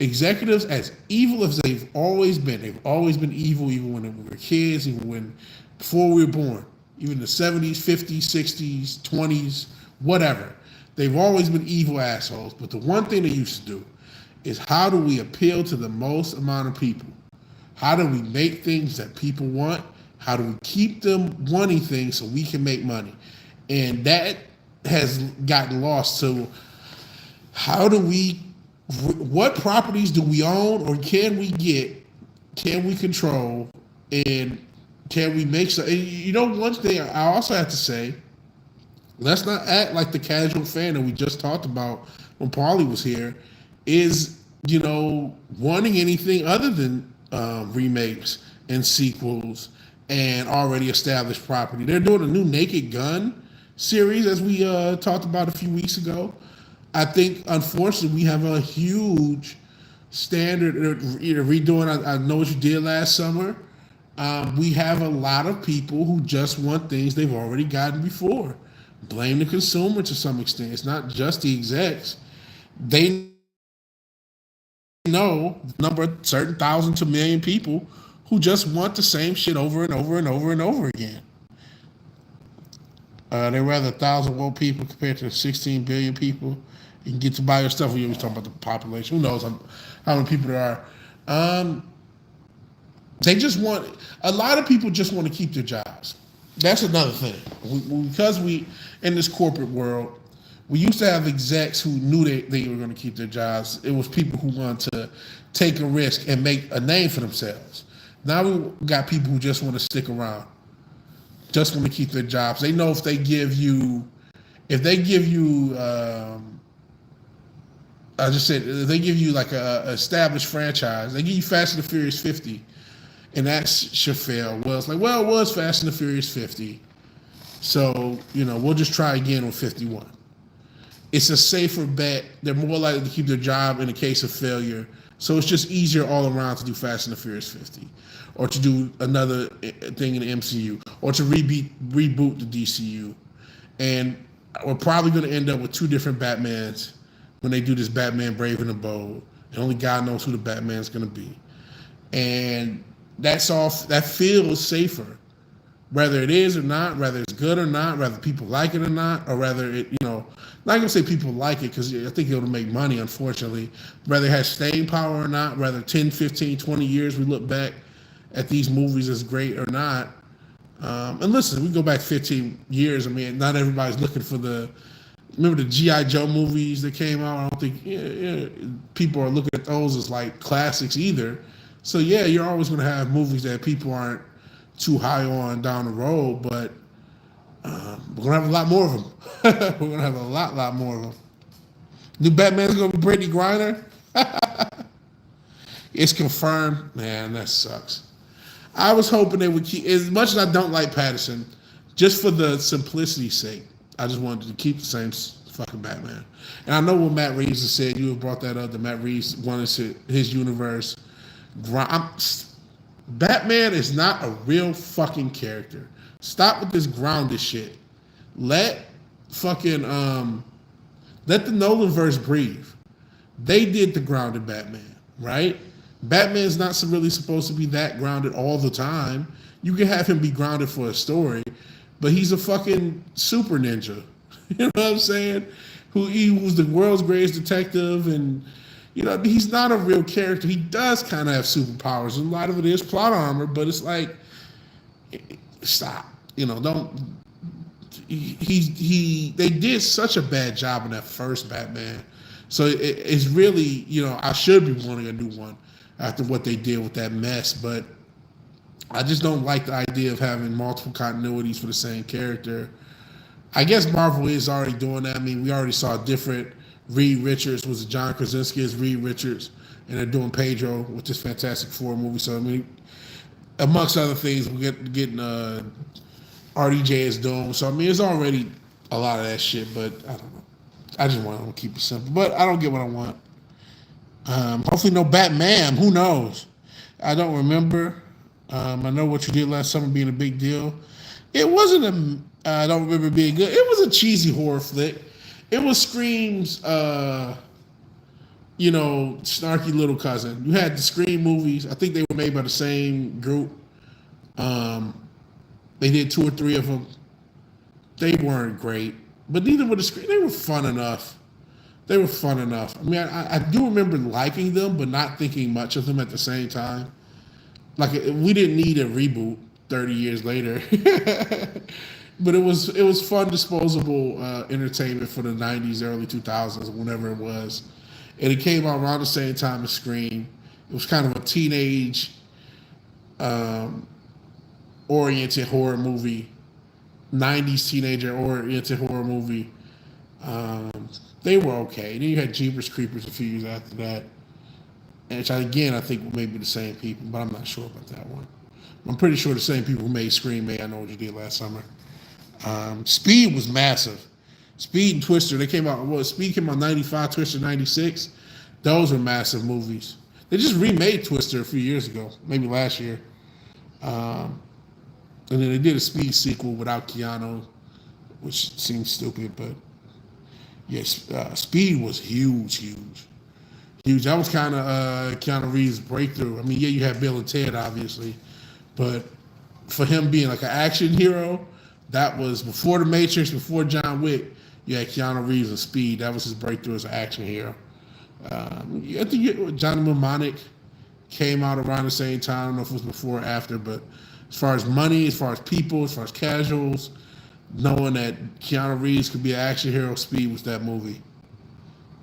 Executives, as evil as they've always been evil even when we were kids, even before we were born, even in the 70s, 50s, 60s, 20s, whatever. They've always been evil assholes. But the one thing they used to do is, how do we appeal to the most amount of people? How do we make things that people want? How do we keep them wanting things so we can make money? And that has gotten lost. So how do we, what properties do we own or can we get, can we control, and can we make some, and you know, one thing I also have to say, let's not act like the casual fan that we just talked about when Paulie was here is, you know, wanting anything other than remakes and sequels and already established property. They're doing a new Naked Gun series, as we talked about a few weeks ago. I think, unfortunately, we have a huge standard. Redoing I Know What You Did Last Summer. We have a lot of people who just want things they've already gotten before. Blame the consumer to some extent. It's not just the execs. They know the number of certain thousand to million people who just want the same shit over and over and over and over again. They're rather 1,000 woke people compared to 16 billion people. You can get to buy your stuff. We always talk about the population. Who knows how many people there are? They just want, a lot of people just want to keep their jobs. That's another thing. Because we, in this corporate world, we used to have execs who knew they were going to keep their jobs. It was people who wanted to take a risk and make a name for themselves. Now we got people who just want to stick around, just want to keep their jobs. They know if they give you, I just said, if they give you like a established franchise, they give you Fast and the Furious 50, and that should fail. Well, it's like, well, it was Fast and the Furious 50, so, you know, we'll just try again with 51. It's a safer bet. They're more likely to keep their job in the case of failure. So it's just easier all around to do Fast and the Furious 50, or to do another thing in the MCU, or to reboot the DCU. And we're probably going to end up with 2 different Batmans when they do this Batman Brave and the Bold. And only God knows who the Batman's going to be. And that's all. That feels safer. Whether it is or not, whether it's good or not, whether people like it or not, or whether it, you know, not gonna say people like it because I think it'll make money, unfortunately. Whether it has staying power or not, whether 10, 15, 20 years we look back at these movies as great or not. And listen, we go back 15 years. I mean, not everybody's looking for remember the G.I. Joe movies that came out? I don't think people are looking at those as like classics either. So yeah, you're always gonna have movies that people aren't too high on down the road, but we're gonna have a lot more of them. We're gonna have a lot more of them. New Batman's gonna be Brittany Griner. It's confirmed. Man, that sucks. I was hoping they would keep, as much as I don't like Pattinson, just for the simplicity's sake, I just wanted to keep the same fucking Batman. And I know what Matt Reeves has said. You have brought that up. That Matt Reeves wanted his universe. Batman is not a real fucking character. Stop with this grounded shit. Let fucking let the Nolanverse breathe. They did the grounded Batman, right? Batman's not really supposed to be that grounded all the time. You can have him be grounded for a story, but he's a fucking super ninja. You know what I'm saying? He was the world's greatest detective, and you know, he's not a real character. He does kind of have superpowers. A lot of it is plot armor, but it's like, stop. You know, don't. They did such a bad job in that first Batman. So it's really, you know, I should be wanting a new one after what they did with that mess. But I just don't like the idea of having multiple continuities for the same character. I guess Marvel is already doing that. I mean, we already saw different. Reed Richards was John Krasinski as Reed Richards, and they're doing Pedro with this Fantastic Four movie. So I mean, amongst other things, we're getting RDJ as Doom. So I mean, it's already a lot of that shit. But I don't know. I just want to keep it simple. But I don't get what I want. Hopefully, no Batman. Who knows? I don't remember. I know What You Did Last Summer being a big deal. It wasn't I don't remember being good. It was a cheesy horror flick. It was Scream's, you know, snarky little cousin. You had the Scream movies. I think they were made by the same group. They did 2 or 3 of them. They weren't great, but neither were the Scream. They were fun enough. I mean, I do remember liking them, but not thinking much of them at the same time. Like we didn't need a reboot 30 years later, but it was fun, disposable entertainment for the 90s, early 2000s, whenever it was, and it came out around the same time as Scream. It was kind of a teenage um, oriented horror movie, 90s teenager oriented horror movie. Um, they were okay. Then you had Jeepers Creepers a few years after that, which again I think may be the same people, but I'm not sure about that one. I'm pretty sure the same people who made Scream made I Know What You Did Last Summer. Speed was massive. Speed and Twister, they came out. Well, Speed came out 95, Twister 96. Those were massive movies. They just remade Twister a few years ago, maybe last year. Um, and then they did a Speed sequel without Keanu, which seems stupid, but yes, Speed was huge. That was kind of Keanu Reeves' breakthrough. I mean, yeah, you had Bill and Ted, obviously, but for him being like an action hero, that was before The Matrix, before John Wick. You had Keanu Reeves and Speed. That was his breakthrough as an action hero. I think Johnny Mnemonic came out around the same time. I don't know if it was before or after, but as far as money, as far as people, as far as casuals, knowing that Keanu Reeves could be an action hero, Speed was that movie.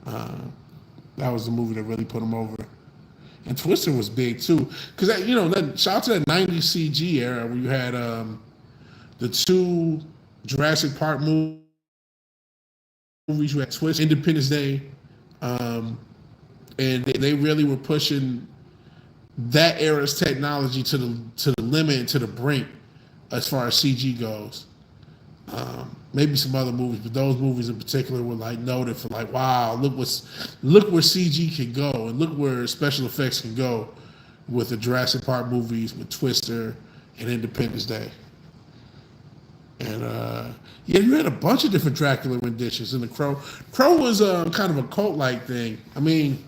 That was the movie that really put him over. And Twister was big too, because that shout out to that '90s CG era where you had the two Jurassic Park movies. You had Twister, Independence Day, and they really were pushing that era's technology to the limit and to the brink as far as CG goes. Maybe some other movies, but those movies in particular were like noted for like, wow, look where CG can go, and look where special effects can go with the Jurassic Park movies, with Twister and Independence Day. And yeah, you had a bunch of different Dracula renditions in The Crow. Crow was kind of a cult-like thing. I mean,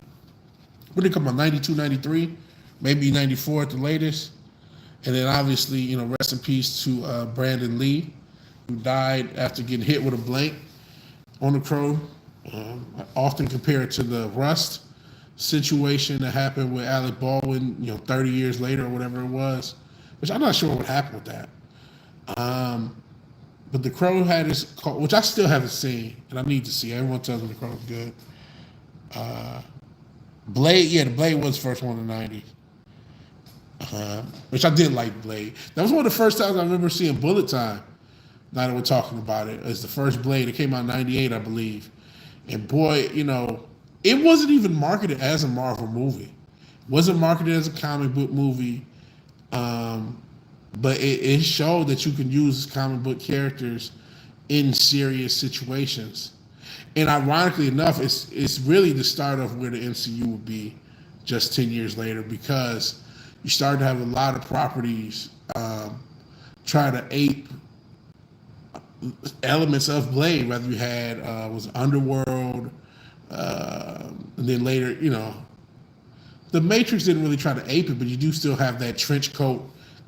what did it come out, 92, 93? Maybe 94 at the latest. And then obviously, rest in peace to Brandon Lee, who died after getting hit with a blank on The Crow. I often compare it to the Rust situation that happened with Alec Baldwin, 30 years later or whatever it was, which I'm not sure what happened with that. But The Crow had this, which I still haven't seen, and I need to see. Everyone tells me The Crow is good. Blade, the Blade was the first one in the 90s. Which I did like Blade. That was one of the first times I remember seeing Bullet Time. Now that we're talking about it, it's the first Blade. It came out in '98, I believe. And boy, it wasn't even marketed as a Marvel movie. It wasn't marketed as a comic book movie. But it showed that you can use comic book characters in serious situations. And ironically enough, it's really the start of where the MCU would be just 10 years later, because you started to have a lot of properties try to ape elements of Blade. Whether you had was Underworld, and then later, the Matrix didn't really try to ape it, but you do still have that trench coat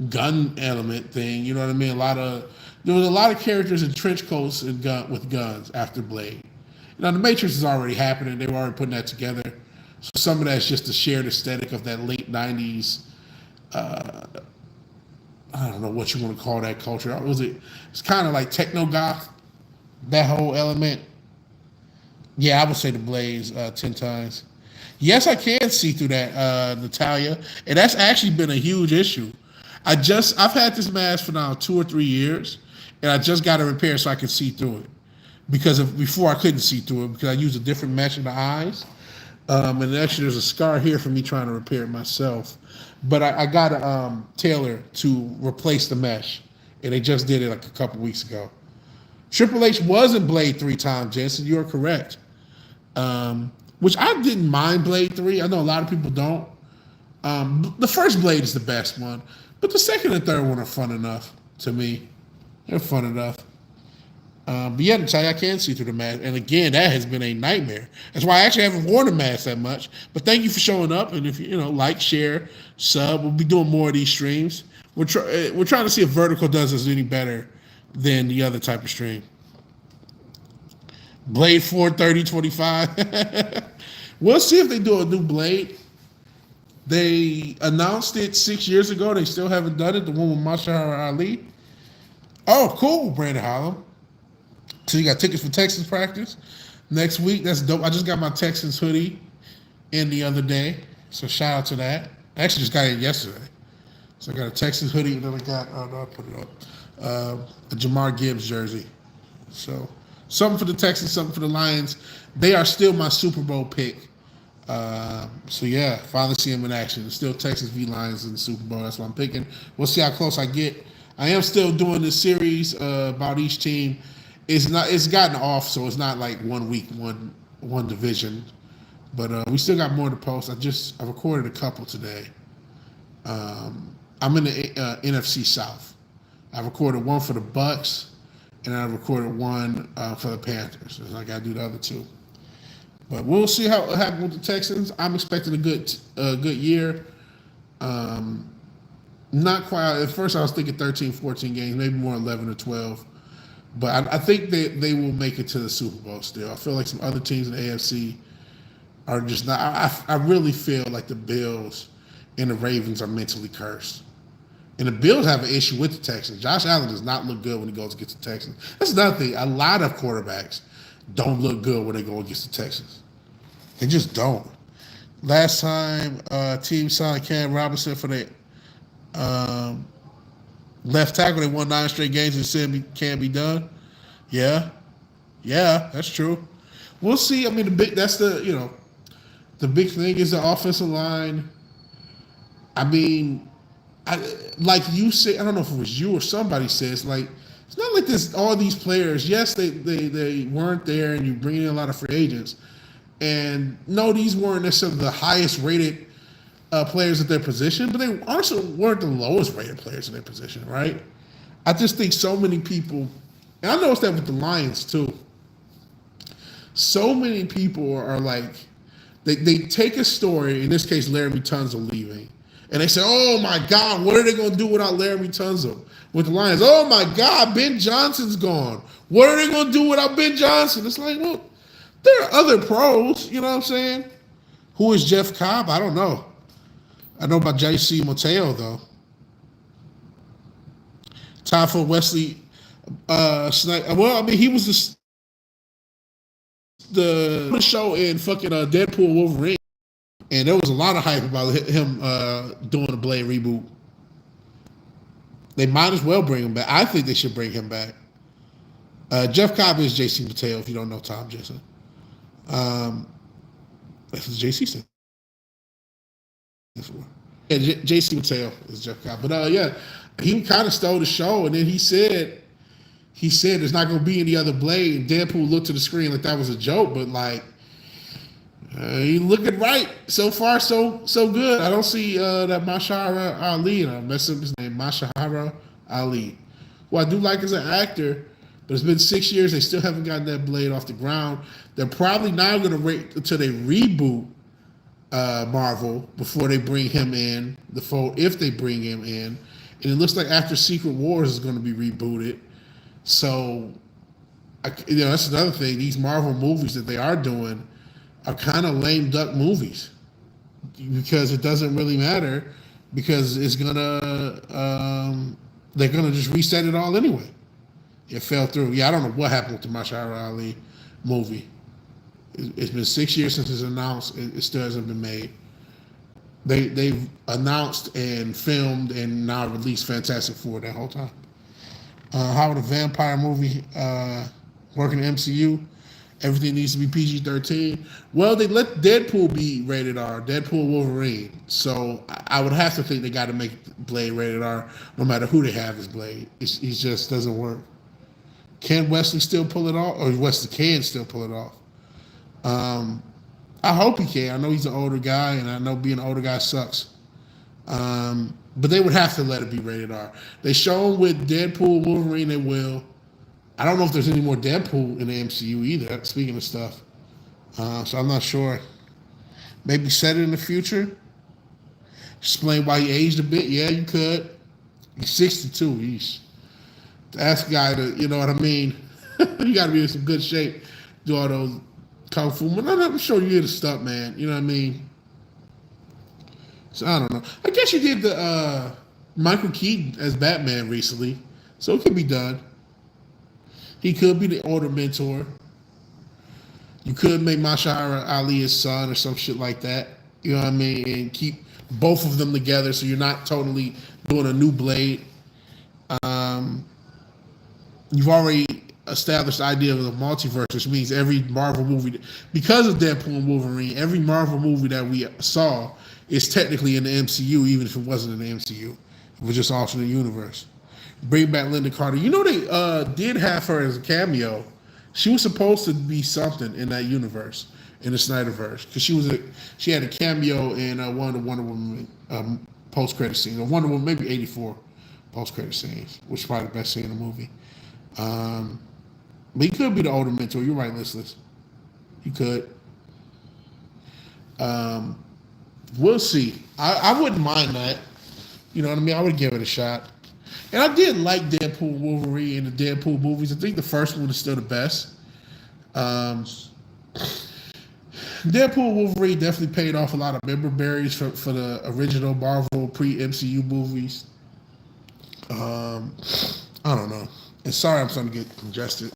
gun element thing. You know what I mean? There was a lot of characters in trench coats and with guns after Blade. Now the Matrix is already happening; they were already putting that together. So some of that's just the shared aesthetic of that late '90s. I don't know what you want to call that culture. It's kind of like techno goth, that whole element. Yeah, I would say the Blaze 10 times. Yes, I can see through that, Natalia, and that's actually been a huge issue. I've had this mask for now 2 or 3 years, and I just got it repaired so I could see through it. Before I couldn't see through it because I used a different mesh in the eyes. And actually, there's a scar here from me trying to repair it myself. But I got a tailor to replace the mesh, and they just did it like a couple weeks ago. Triple H was in Blade 3 times, Jensen. You are correct. Which I didn't mind Blade 3. I know a lot of people don't. The first Blade is the best one, but the second and third one are fun enough to me. They're fun enough. But yeah, I can see through the mask. And again, that has been a nightmare. That's why I actually haven't worn a mask that much. But thank you for showing up. And if you like, share, sub, we'll be doing more of these streams. We're trying to see if Vertical does us any better than the other type of stream. Blade 4 30 25. We'll see if they do a new Blade. They announced it 6 years ago. They still haven't done it. The one with Mashahar Ali. Oh, cool, Brandon Holland. So you got tickets for Texans practice next week. That's dope. I just got my Texans hoodie in the other day. So shout out to that. I actually just got it yesterday. So I got a Texans hoodie, and then I got, oh no, I put it up, a Jamar Gibbs jersey. So something for the Texans, something for the Lions. They are still my Super Bowl pick. So yeah, finally see him in action. It's still Texans v Lions in the Super Bowl. That's what I'm picking. We'll see how close I get. I am still doing this series about each team. It's gotten off, so it's not like 1 week, one division. But we still got more to post. I recorded a couple today. I'm in the NFC South. I recorded one for the Bucks, and I recorded one for the Panthers. And I got to do the other two. But we'll see how it happens with the Texans. I'm expecting a good year. Not quite. At first, I was thinking 13, 14 games, maybe more 11 or 12. But I think they will make it to the Super Bowl still. I feel like some other teams in the AFC are just not. I really feel like the Bills and the Ravens are mentally cursed. And the Bills have an issue with the Texans. Josh Allen does not look good when he goes against the Texans. That's another thing. A lot of quarterbacks don't look good when they go against the Texans. They just don't. Last time team signed Cam Robinson for the left tackle, they won 9 straight games and said it can't be done. Yeah, that's true. We'll see. I mean, the big thing is the offensive line. I mean, like you said, I don't know if it was you or somebody says, like, it's not like this. All these players, yes, they weren't there, and you bring in a lot of free agents, and no, these weren't necessarily the highest rated players at their position, but they also weren't the lowest rated players in their position, right? I just think so many people, and I noticed that with the Lions too. So many people are like, they take a story. In this case, Laramie Tunsil leaving. And they say, oh my God, what are they going to do without Laramie Tunsil? With the Lions, oh my God, Ben Johnson's gone. What are they going to do without Ben Johnson? It's like, well, there are other pros, you know what I'm saying? Who is Jeff Cobb? I don't know. I know about J.C. Mateo, though. Typhoon Wesley Snipes. Well, I mean, he was the show in fucking Deadpool Wolverine. And there was a lot of hype about him doing a Blade reboot. They might as well bring him back. I think they should bring him back. Jeff Cobb is J.C. Mateo, if you don't know Tom Jensen. That's what J.C. said. Yeah, J.C. Mateo is Jeff Cobb. But yeah, he kind of stole the show, and then he said there's not going to be any other Blade. And Deadpool looked to the screen like that was a joke, but like, he's looking right. So far, so good. I don't see that Mashahara Ali, and I messed up his name, Mashahara Ali, who I do like as an actor, but it's been 6 years. They still haven't gotten that Blade off the ground. They're probably not going to wait until they reboot Marvel before they bring him in the fold, if they bring him in. And it looks like after Secret Wars is going to be rebooted. So, that's another thing. These Marvel movies that they are doing are kind of lame duck movies because it doesn't really matter because it's gonna they're gonna just reset it all anyway. It fell through. Yeah, I don't know what happened with the Mashahara Ali movie. It's been 6 years since it's announced. It still hasn't been made. They've announced and filmed and now released Fantastic Four that whole time. How would a vampire movie work in the MCU? Everything needs to be PG-13. Well, they let Deadpool be rated R, Deadpool Wolverine. So I would have to think they got to make Blade rated R no matter who they have as Blade. He just doesn't work. Can Wesley still pull it off? Or Wesley can still pull it off. I hope he can. I know he's an older guy, and I know being an older guy sucks. But they would have to let it be rated R. They show him with Deadpool, Wolverine, they will. I don't know if there's any more Deadpool in the MCU either, speaking of stuff. So I'm not sure. Maybe set it in the future. Explain why he aged a bit. Yeah, you could. He's 62. He's to ask a guy to, you know what I mean? You got to be in some good shape. Do all those kung fu. But I'm sure you get a stunt, man. You know what I mean? So I don't know. I guess you did the Michael Keaton as Batman recently, so it could be done. He could be the older mentor. You could make Mashahara Ali his son or some shit like that. You know what I mean? And keep both of them together so you're not totally doing a new Blade. Um, you've already established the idea of the multiverse, which means every Marvel movie, because of Deadpool and Wolverine, every Marvel movie that we saw is technically in the MCU, even if it wasn't in the MCU. It was just alternate universe. Bring back Linda Carter. You know they did have her as a cameo. She was supposed to be something in that universe, in the Snyderverse, because she had a cameo in one of the Wonder Woman post credit scenes, or Wonder Woman maybe '84 post credit scenes, which is probably the best scene in the movie. But he could be the older mentor. You're right, listless. He could. We'll see. I wouldn't mind that. You know what I mean? I would give it a shot. And I did like Deadpool, Wolverine, and the Deadpool movies. I think the first one is still the best. Deadpool, Wolverine definitely paid off a lot of member berries for the original Marvel pre-MCU movies. I don't know. And sorry, I'm starting to get congested.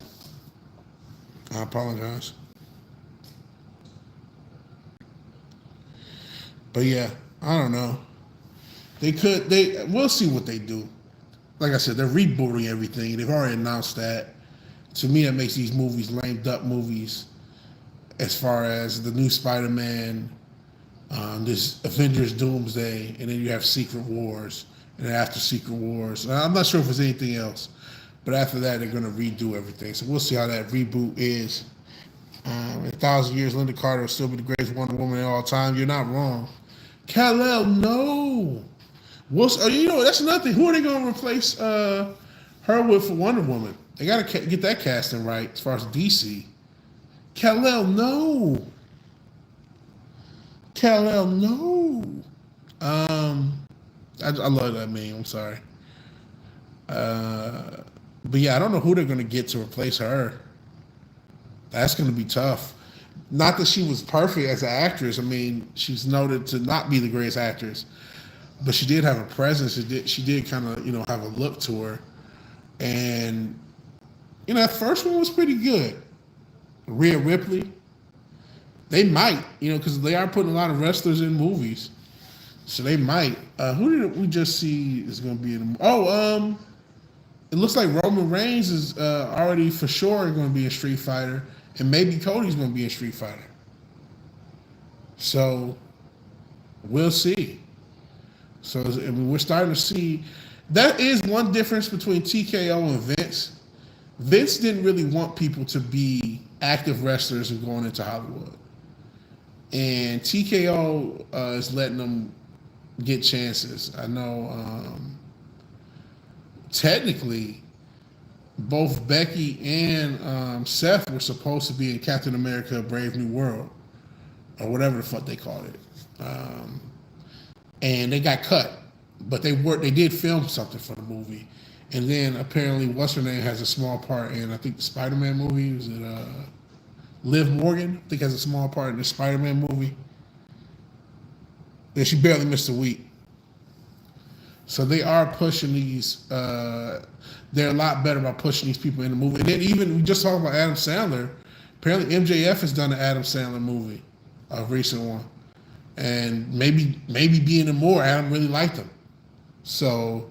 I apologize. But yeah, I don't know. We'll see what they do. Like I said, they're rebooting everything. They've already announced that. To me, that makes these movies lame duck movies. As far as the new Spider-Man, this Avengers Doomsday, and then you have Secret Wars, and then after Secret Wars, I'm not sure if there's anything else. But after that, they're going to redo everything. So we'll see how that reboot is. In 1,000 years, Linda Carter will still be the greatest Wonder Woman of all time. You're not wrong. Kal-El, no. You know, that's another thing. Who are they going to replace her with for Wonder Woman? They got to get that casting right as far as DC. Kal-El, no. Kal-El, no. I love that meme. I'm sorry. But yeah, I don't know who they're going to get to replace her. That's going to be tough. Not that she was perfect as an actress. I mean, she's noted to not be the greatest actress, but she did have a presence. She did kind of, have a look to her. And, that first one was pretty good. Rhea Ripley, they might, because they are putting a lot of wrestlers in movies. So they might. Who did we just see is going to be in the it looks like Roman Reigns is already for sure going to be in Street Fighter, and maybe Cody's going to be in Street Fighter. So we'll see. So we're starting to see. That is one difference between TKO and Vince. Vince didn't really want people to be active wrestlers and going into Hollywood. And TKO is letting them get chances. I know technically both Becky and Seth were supposed to be in Captain America Brave New World, or whatever the fuck they called it. And they got cut. But they did film something for the movie. And then apparently what's her name has a small part in, I think, the Spider-Man movie. Was it Liv Morgan? I think has a small part in the Spider-Man movie. And she barely missed a week. So they are pushing these. They're a lot better about pushing these people in the movie. And then even we just talked about Adam Sandler. Apparently MJF has done an Adam Sandler movie, a recent one, and maybe being in more. Adam really liked him. So,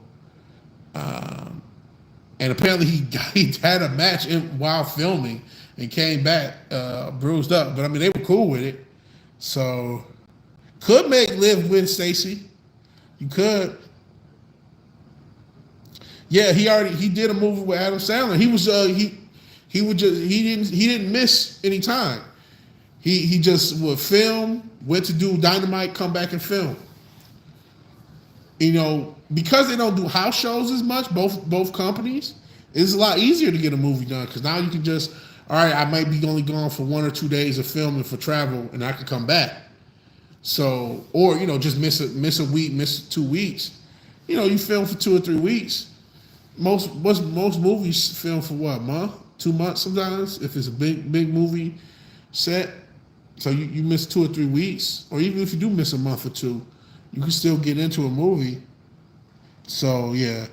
and apparently he had a match while filming and came back bruised up. But I mean they were cool with it. So could make Liv win Stacy. You could. Yeah, he did a movie with Adam Sandler. He was he didn't miss any time. He just would film, went to do Dynamite, come back and film. Because they don't do house shows as much, both companies, it's a lot easier to get a movie done because now you can just, all right, I might be only gone for 1 or 2 days of filming for travel and I can come back. So, or, just miss a week, miss 2 weeks. You film for 2 or 3 weeks. Most movies film for what, a month, 2 months sometimes, if it's a big movie set. So you miss 2 or 3 weeks, or even if you do miss a month or two, you can still get into a movie. So yeah,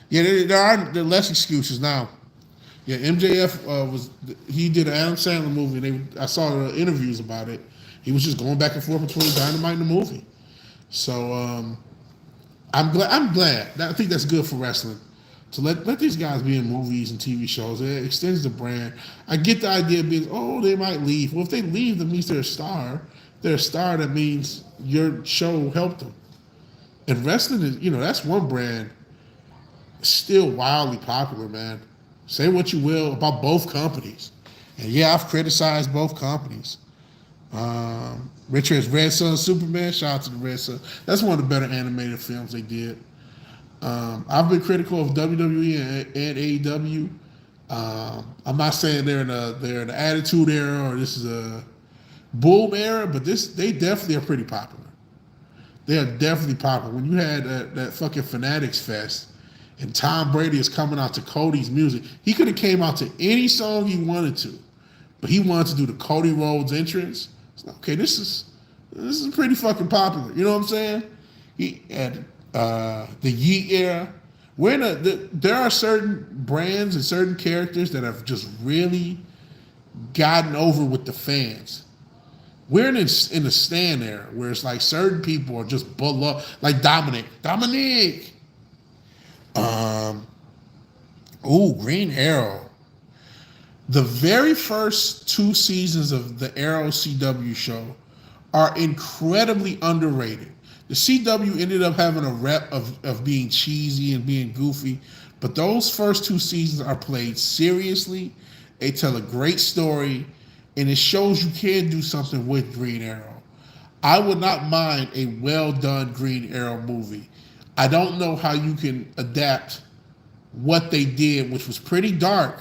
there are less excuses now. Yeah, MJF he did an Adam Sandler movie. I saw the interviews about it. He was just going back and forth between Dynamite and the movie. So I'm glad. I think that's good for wrestling to let these guys be in movies and TV shows. It extends the brand. I get the idea of being, they might leave. Well, if they leave, that means they're a star. They're a star. That means your show helped them. And wrestling is, that's one brand still wildly popular, man. Say what you will about both companies. And yeah, I've criticized both companies. Richard's Red Son Superman, shout out to the Red Son. That's one of the better animated films they did. I've been critical of WWE and AEW. I'm not saying they're in the Attitude Era or this is a Boom era, but they definitely are pretty popular. They are definitely popular. When you had that fucking Fanatics Fest and Tom Brady is coming out to Cody's music, he could have came out to any song he wanted to, but he wanted to do the Cody Rhodes entrance. It's like, okay, this is pretty fucking popular. You know what I'm saying? He had the Yeet era. There are certain brands and certain characters that have just really gotten over with the fans. We're in the stand era where it's like certain people are just beloved, like Dominic. Green Arrow. The very first 2 seasons of the Arrow CW show are incredibly underrated. The CW ended up having a rep of being cheesy and being goofy, but those first 2 seasons are played seriously. They tell a great story, and it shows you can do something with Green Arrow. I would not mind a well-done Green Arrow movie. I don't know how you can adapt what they did, which was pretty dark.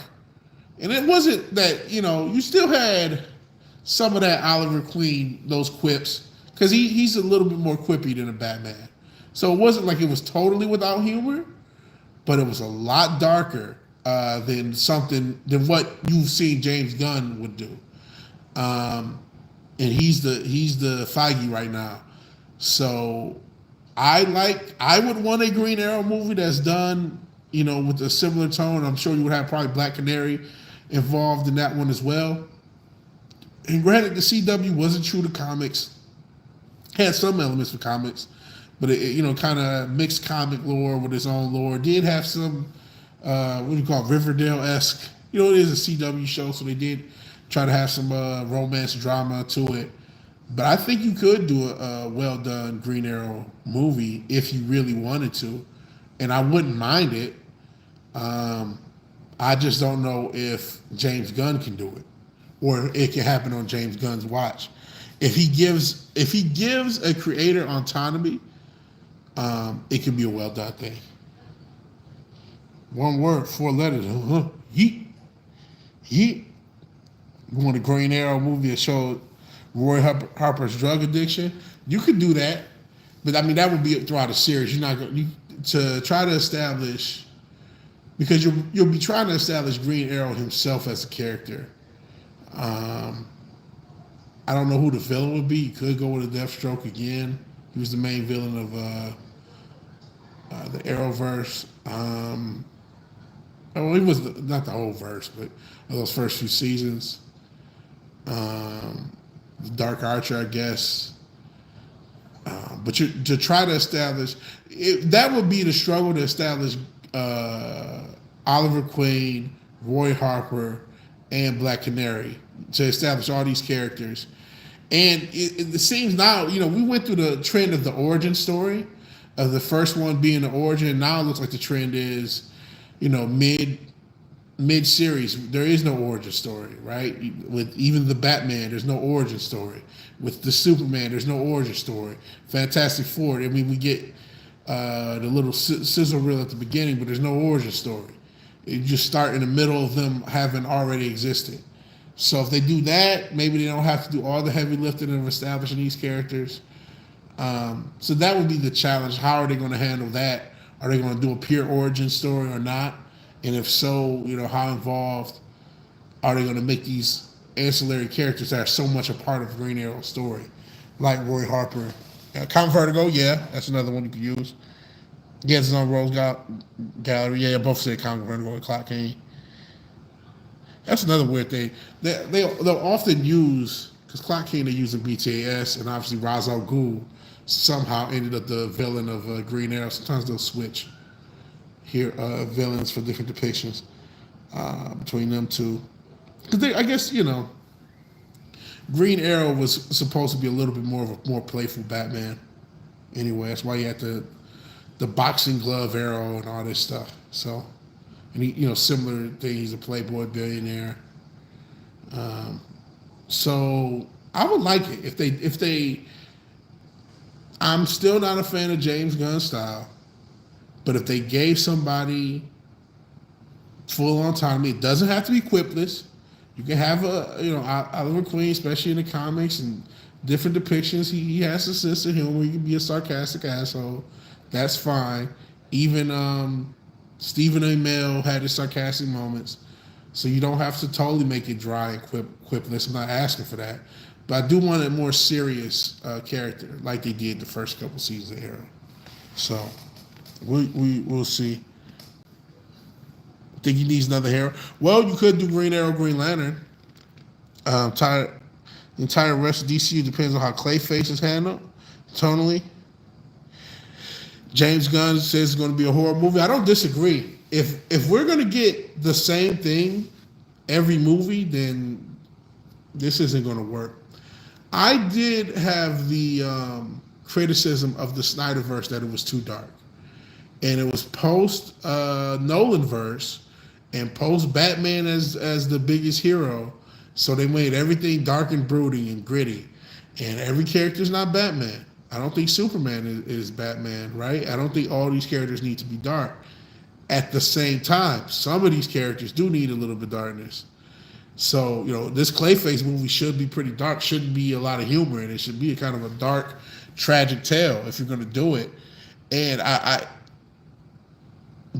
And it wasn't that, you still had some of that Oliver Queen, those quips, because he's a little bit more quippy than a Batman. So it wasn't like it was totally without humor, but it was a lot darker than what you've seen James Gunn would do. And he's the Feige right now. So I would want a Green Arrow movie that's done, with a similar tone. I'm sure you would have probably Black Canary involved in that one as well. And granted, the CW wasn't true to comics. Had some elements for comics, but it kind of mixed comic lore with its own lore. Did have some, Riverdale-esque. It is a CW show, so they did try to have some romance drama to it. But I think you could do a well-done Green Arrow movie if you really wanted to, and I wouldn't mind it. I just don't know if James Gunn can do it, or it can happen on James Gunn's watch. If he gives a creator autonomy, it can be a well-done thing. One word, 4 letters. Yeet. Yeet. You want a Green Arrow movie that showed Roy Harper's drug addiction? You could do that, but that would be throughout a series. You're not going to try to establish, because you'll be trying to establish Green Arrow himself as a character. I don't know who the villain would be. You could go with a Deathstroke again. He was the main villain of the Arrowverse. He was not the whole verse, but those first few seasons. The Dark Archer, I guess. But to try to establish, that would be the struggle to establish Oliver Queen, Roy Harper, and Black Canary, to establish all these characters. And it seems now, we went through the trend of the origin story, of the first one being the origin, and now it looks like the trend is, mid-series, there is no origin story, right? With even the Batman, there's no origin story. With the Superman, there's no origin story. Fantastic Four, we get the little sizzle reel at the beginning, but there's no origin story. You just start in the middle of them having already existed. So if they do that, maybe they don't have to do all the heavy lifting of establishing these characters. So that would be the challenge. How are they going to handle that? Are they going to do a pure origin story or not? And if so, how involved are they going to make these ancillary characters that are so much a part of Green Arrow's story, like Roy Harper Count Vertigo, yeah, that's another one you could use. He has his own Rose Gallery. Yeah, both said Count Vertigo and Clock King. That's another weird thing. They'll often use, because Clock King they're using BTAS, and obviously Ra's al Ghul somehow ended up the villain of Green Arrow. Sometimes they'll switch here villains for different depictions between them two. Because I guess, Green Arrow was supposed to be a little bit more of a more playful Batman. Anyway, that's why he had the boxing glove arrow and all this stuff. So, and he, similar thing. He's a playboy billionaire. So I would like it if they. I'm still not a fan of James Gunn's style, but if they gave somebody full autonomy, it doesn't have to be quipless. You can have Oliver Queen, especially in the comics and different depictions. He has a sense of humor. He can be a sarcastic asshole. That's fine. Even Stephen Amell had his sarcastic moments. So you don't have to totally make it dry and quipless. I'm not asking for that. But I do want a more serious character, like they did the first couple seasons of Arrow. So we'll see. Think he needs another hero? Well, you could do Green Arrow, Green Lantern. The entire rest of DCU depends on how Clayface is handled tonally. James Gunn says it's going to be a horror movie. I don't disagree. If we're going to get the same thing every movie, then this isn't going to work. I did have the criticism of the Snyderverse that it was too dark. And it was post Nolanverse and post Batman as the biggest hero. So they made everything dark and brooding and gritty. And every character is not Batman. I don't think Superman is Batman, right? I don't think all these characters need to be dark. At the same time, some of these characters do need a little bit of darkness. So, this Clayface movie should be pretty dark, shouldn't be a lot of humor in it. It should be a kind of a dark, tragic tale if you're going to do it. And I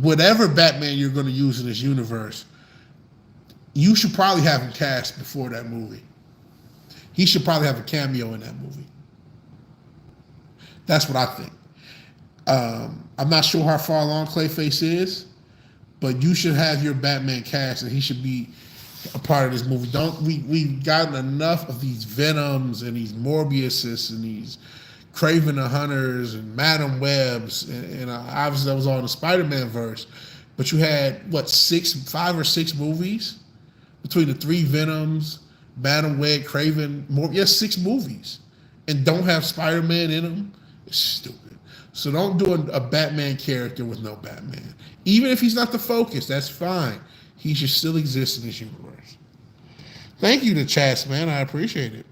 whatever Batman you're going to use in this universe, you should probably have him cast before that movie. He should probably have a cameo in that movie. That's what I think. I'm not sure how far along Clayface is, but you should have your Batman cast, and he should be a part of this movie. We've gotten enough of these Venoms and these Morbiuses and these Craven the Hunters and Madam Webs, and obviously that was all in the Spider-Man verse. But you had 5 or 6 movies between the 3 Venoms, Madam Web, Craven, 6 movies, and don't have Spider-Man in them. It's stupid. So don't do a Batman character with no Batman. Even if he's not the focus, that's fine. He should still exist in this universe. Thank you to Chats, man. I appreciate it.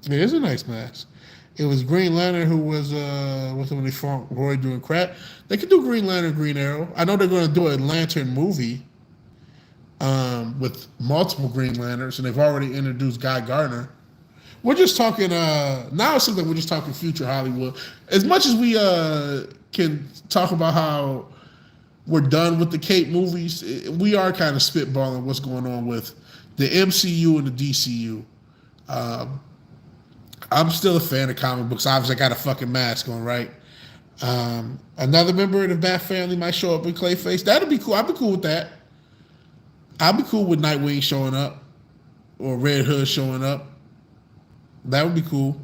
It is a nice mask. It was Green Lantern who was when they fought Roy doing crap. They could do Green Lantern, Green Arrow. I know they're going to do a Lantern movie with multiple Green Lanterns, and they've already introduced Guy Gardner. We're just talking, now it's something we're just talking future Hollywood. As much as we can talk about how we're done with the Cape movies, we are kind of spitballing what's going on with the MCU and the DCU. I'm still a fan of comic books. Obviously, I got a fucking mask on, right? Another member of the Bat family might show up in Clayface. That'd be cool. I'd be cool with that. I'd be cool with Nightwing showing up or Red Hood showing up. That would be cool.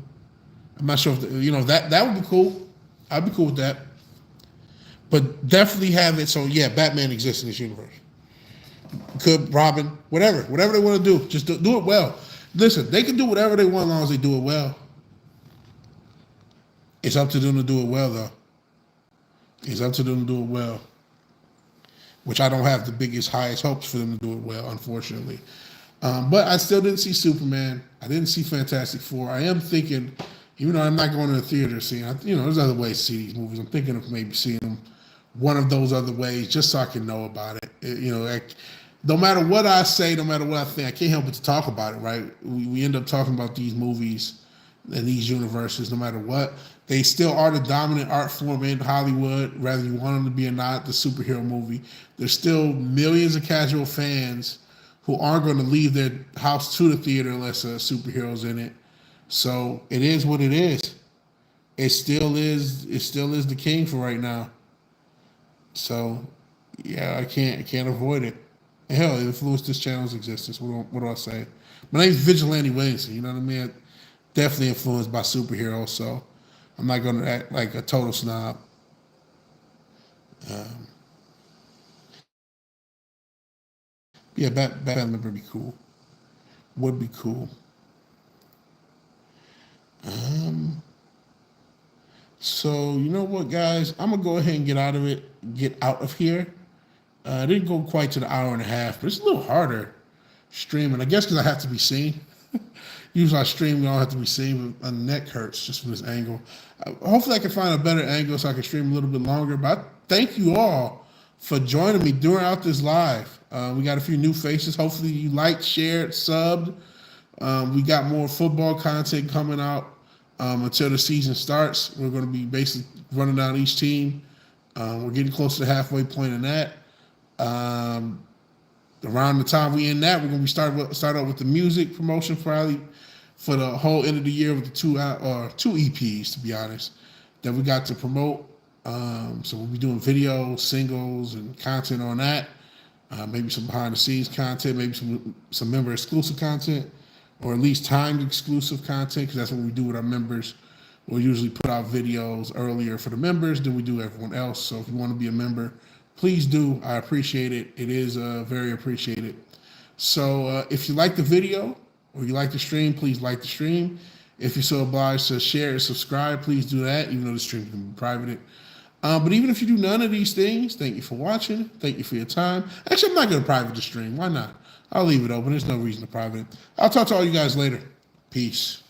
I'm not sure if that would be cool. I'd be cool with that. But definitely have it so Batman exists in this universe. Could Robin, whatever they want to do, just do it well. Listen, they can do whatever they want as long as they do it well. It's up to them to do it well, though. It's up to them to do it well. Which I don't have the highest hopes for them to do it well, unfortunately. But I still didn't see Superman. I didn't see Fantastic Four. I am thinking, even though I'm not going to the theater seeing, there's other ways to see these movies. I'm thinking of maybe seeing them one of those other ways, just so I can know about it. No matter what I say, no matter what I think, I can't help but to talk about it, right? We end up talking about these movies and these universes, no matter what. They still are the dominant art form in Hollywood, whether you want them to be or not, the superhero movie. There's still millions of casual fans who aren't going to leave their house to the theater unless a superhero's in it. So it is what it is. it still is. It still is the king for right now. So, yeah, I can't avoid it. Hell, it influenced this channel's existence. What do I say? My name's Vigilante Williamson. You know what I mean? Definitely influenced by superheroes. So, I'm not gonna act like a total snob. Um, yeah, Batman would be cool. Would be cool. Um, so you know what, guys? I'm gonna go ahead and get out of here. I didn't go quite to the hour and a half, but it's a little harder streaming. I guess because I have to be seen. Usually I stream, you don't have to be seen, but my neck hurts just from this angle. Hopefully I can find a better angle so I can stream a little bit longer. But I thank you all for joining me throughout this live. We got a few new faces. Hopefully you liked, shared, subbed. We got more football content coming out until the season starts. We're going to be basically running down each team. We're getting close to the halfway point in that. Um, Around the time we end that, we're going to be start out with the music promotion probably for the whole end of the year with the two EPs, to be honest, that we got to promote. So we'll be doing videos, singles, and content on that. Maybe some behind the scenes content, maybe some member exclusive content, or at least timed exclusive content, because that's what we do with our members. We'll usually put out videos earlier for the members than we do everyone else. So if you want to be a member, please do. I appreciate it. It is very appreciated. So if you like the video or you like the stream, please like the stream. If you're so obliged to share and subscribe, please do that, even though the stream can be private. But even if you do none of these things, thank you for watching. Thank you for your time. Actually, I'm not going to private the stream. Why not? I'll leave it open. There's no reason to private it. I'll talk to all you guys later. Peace.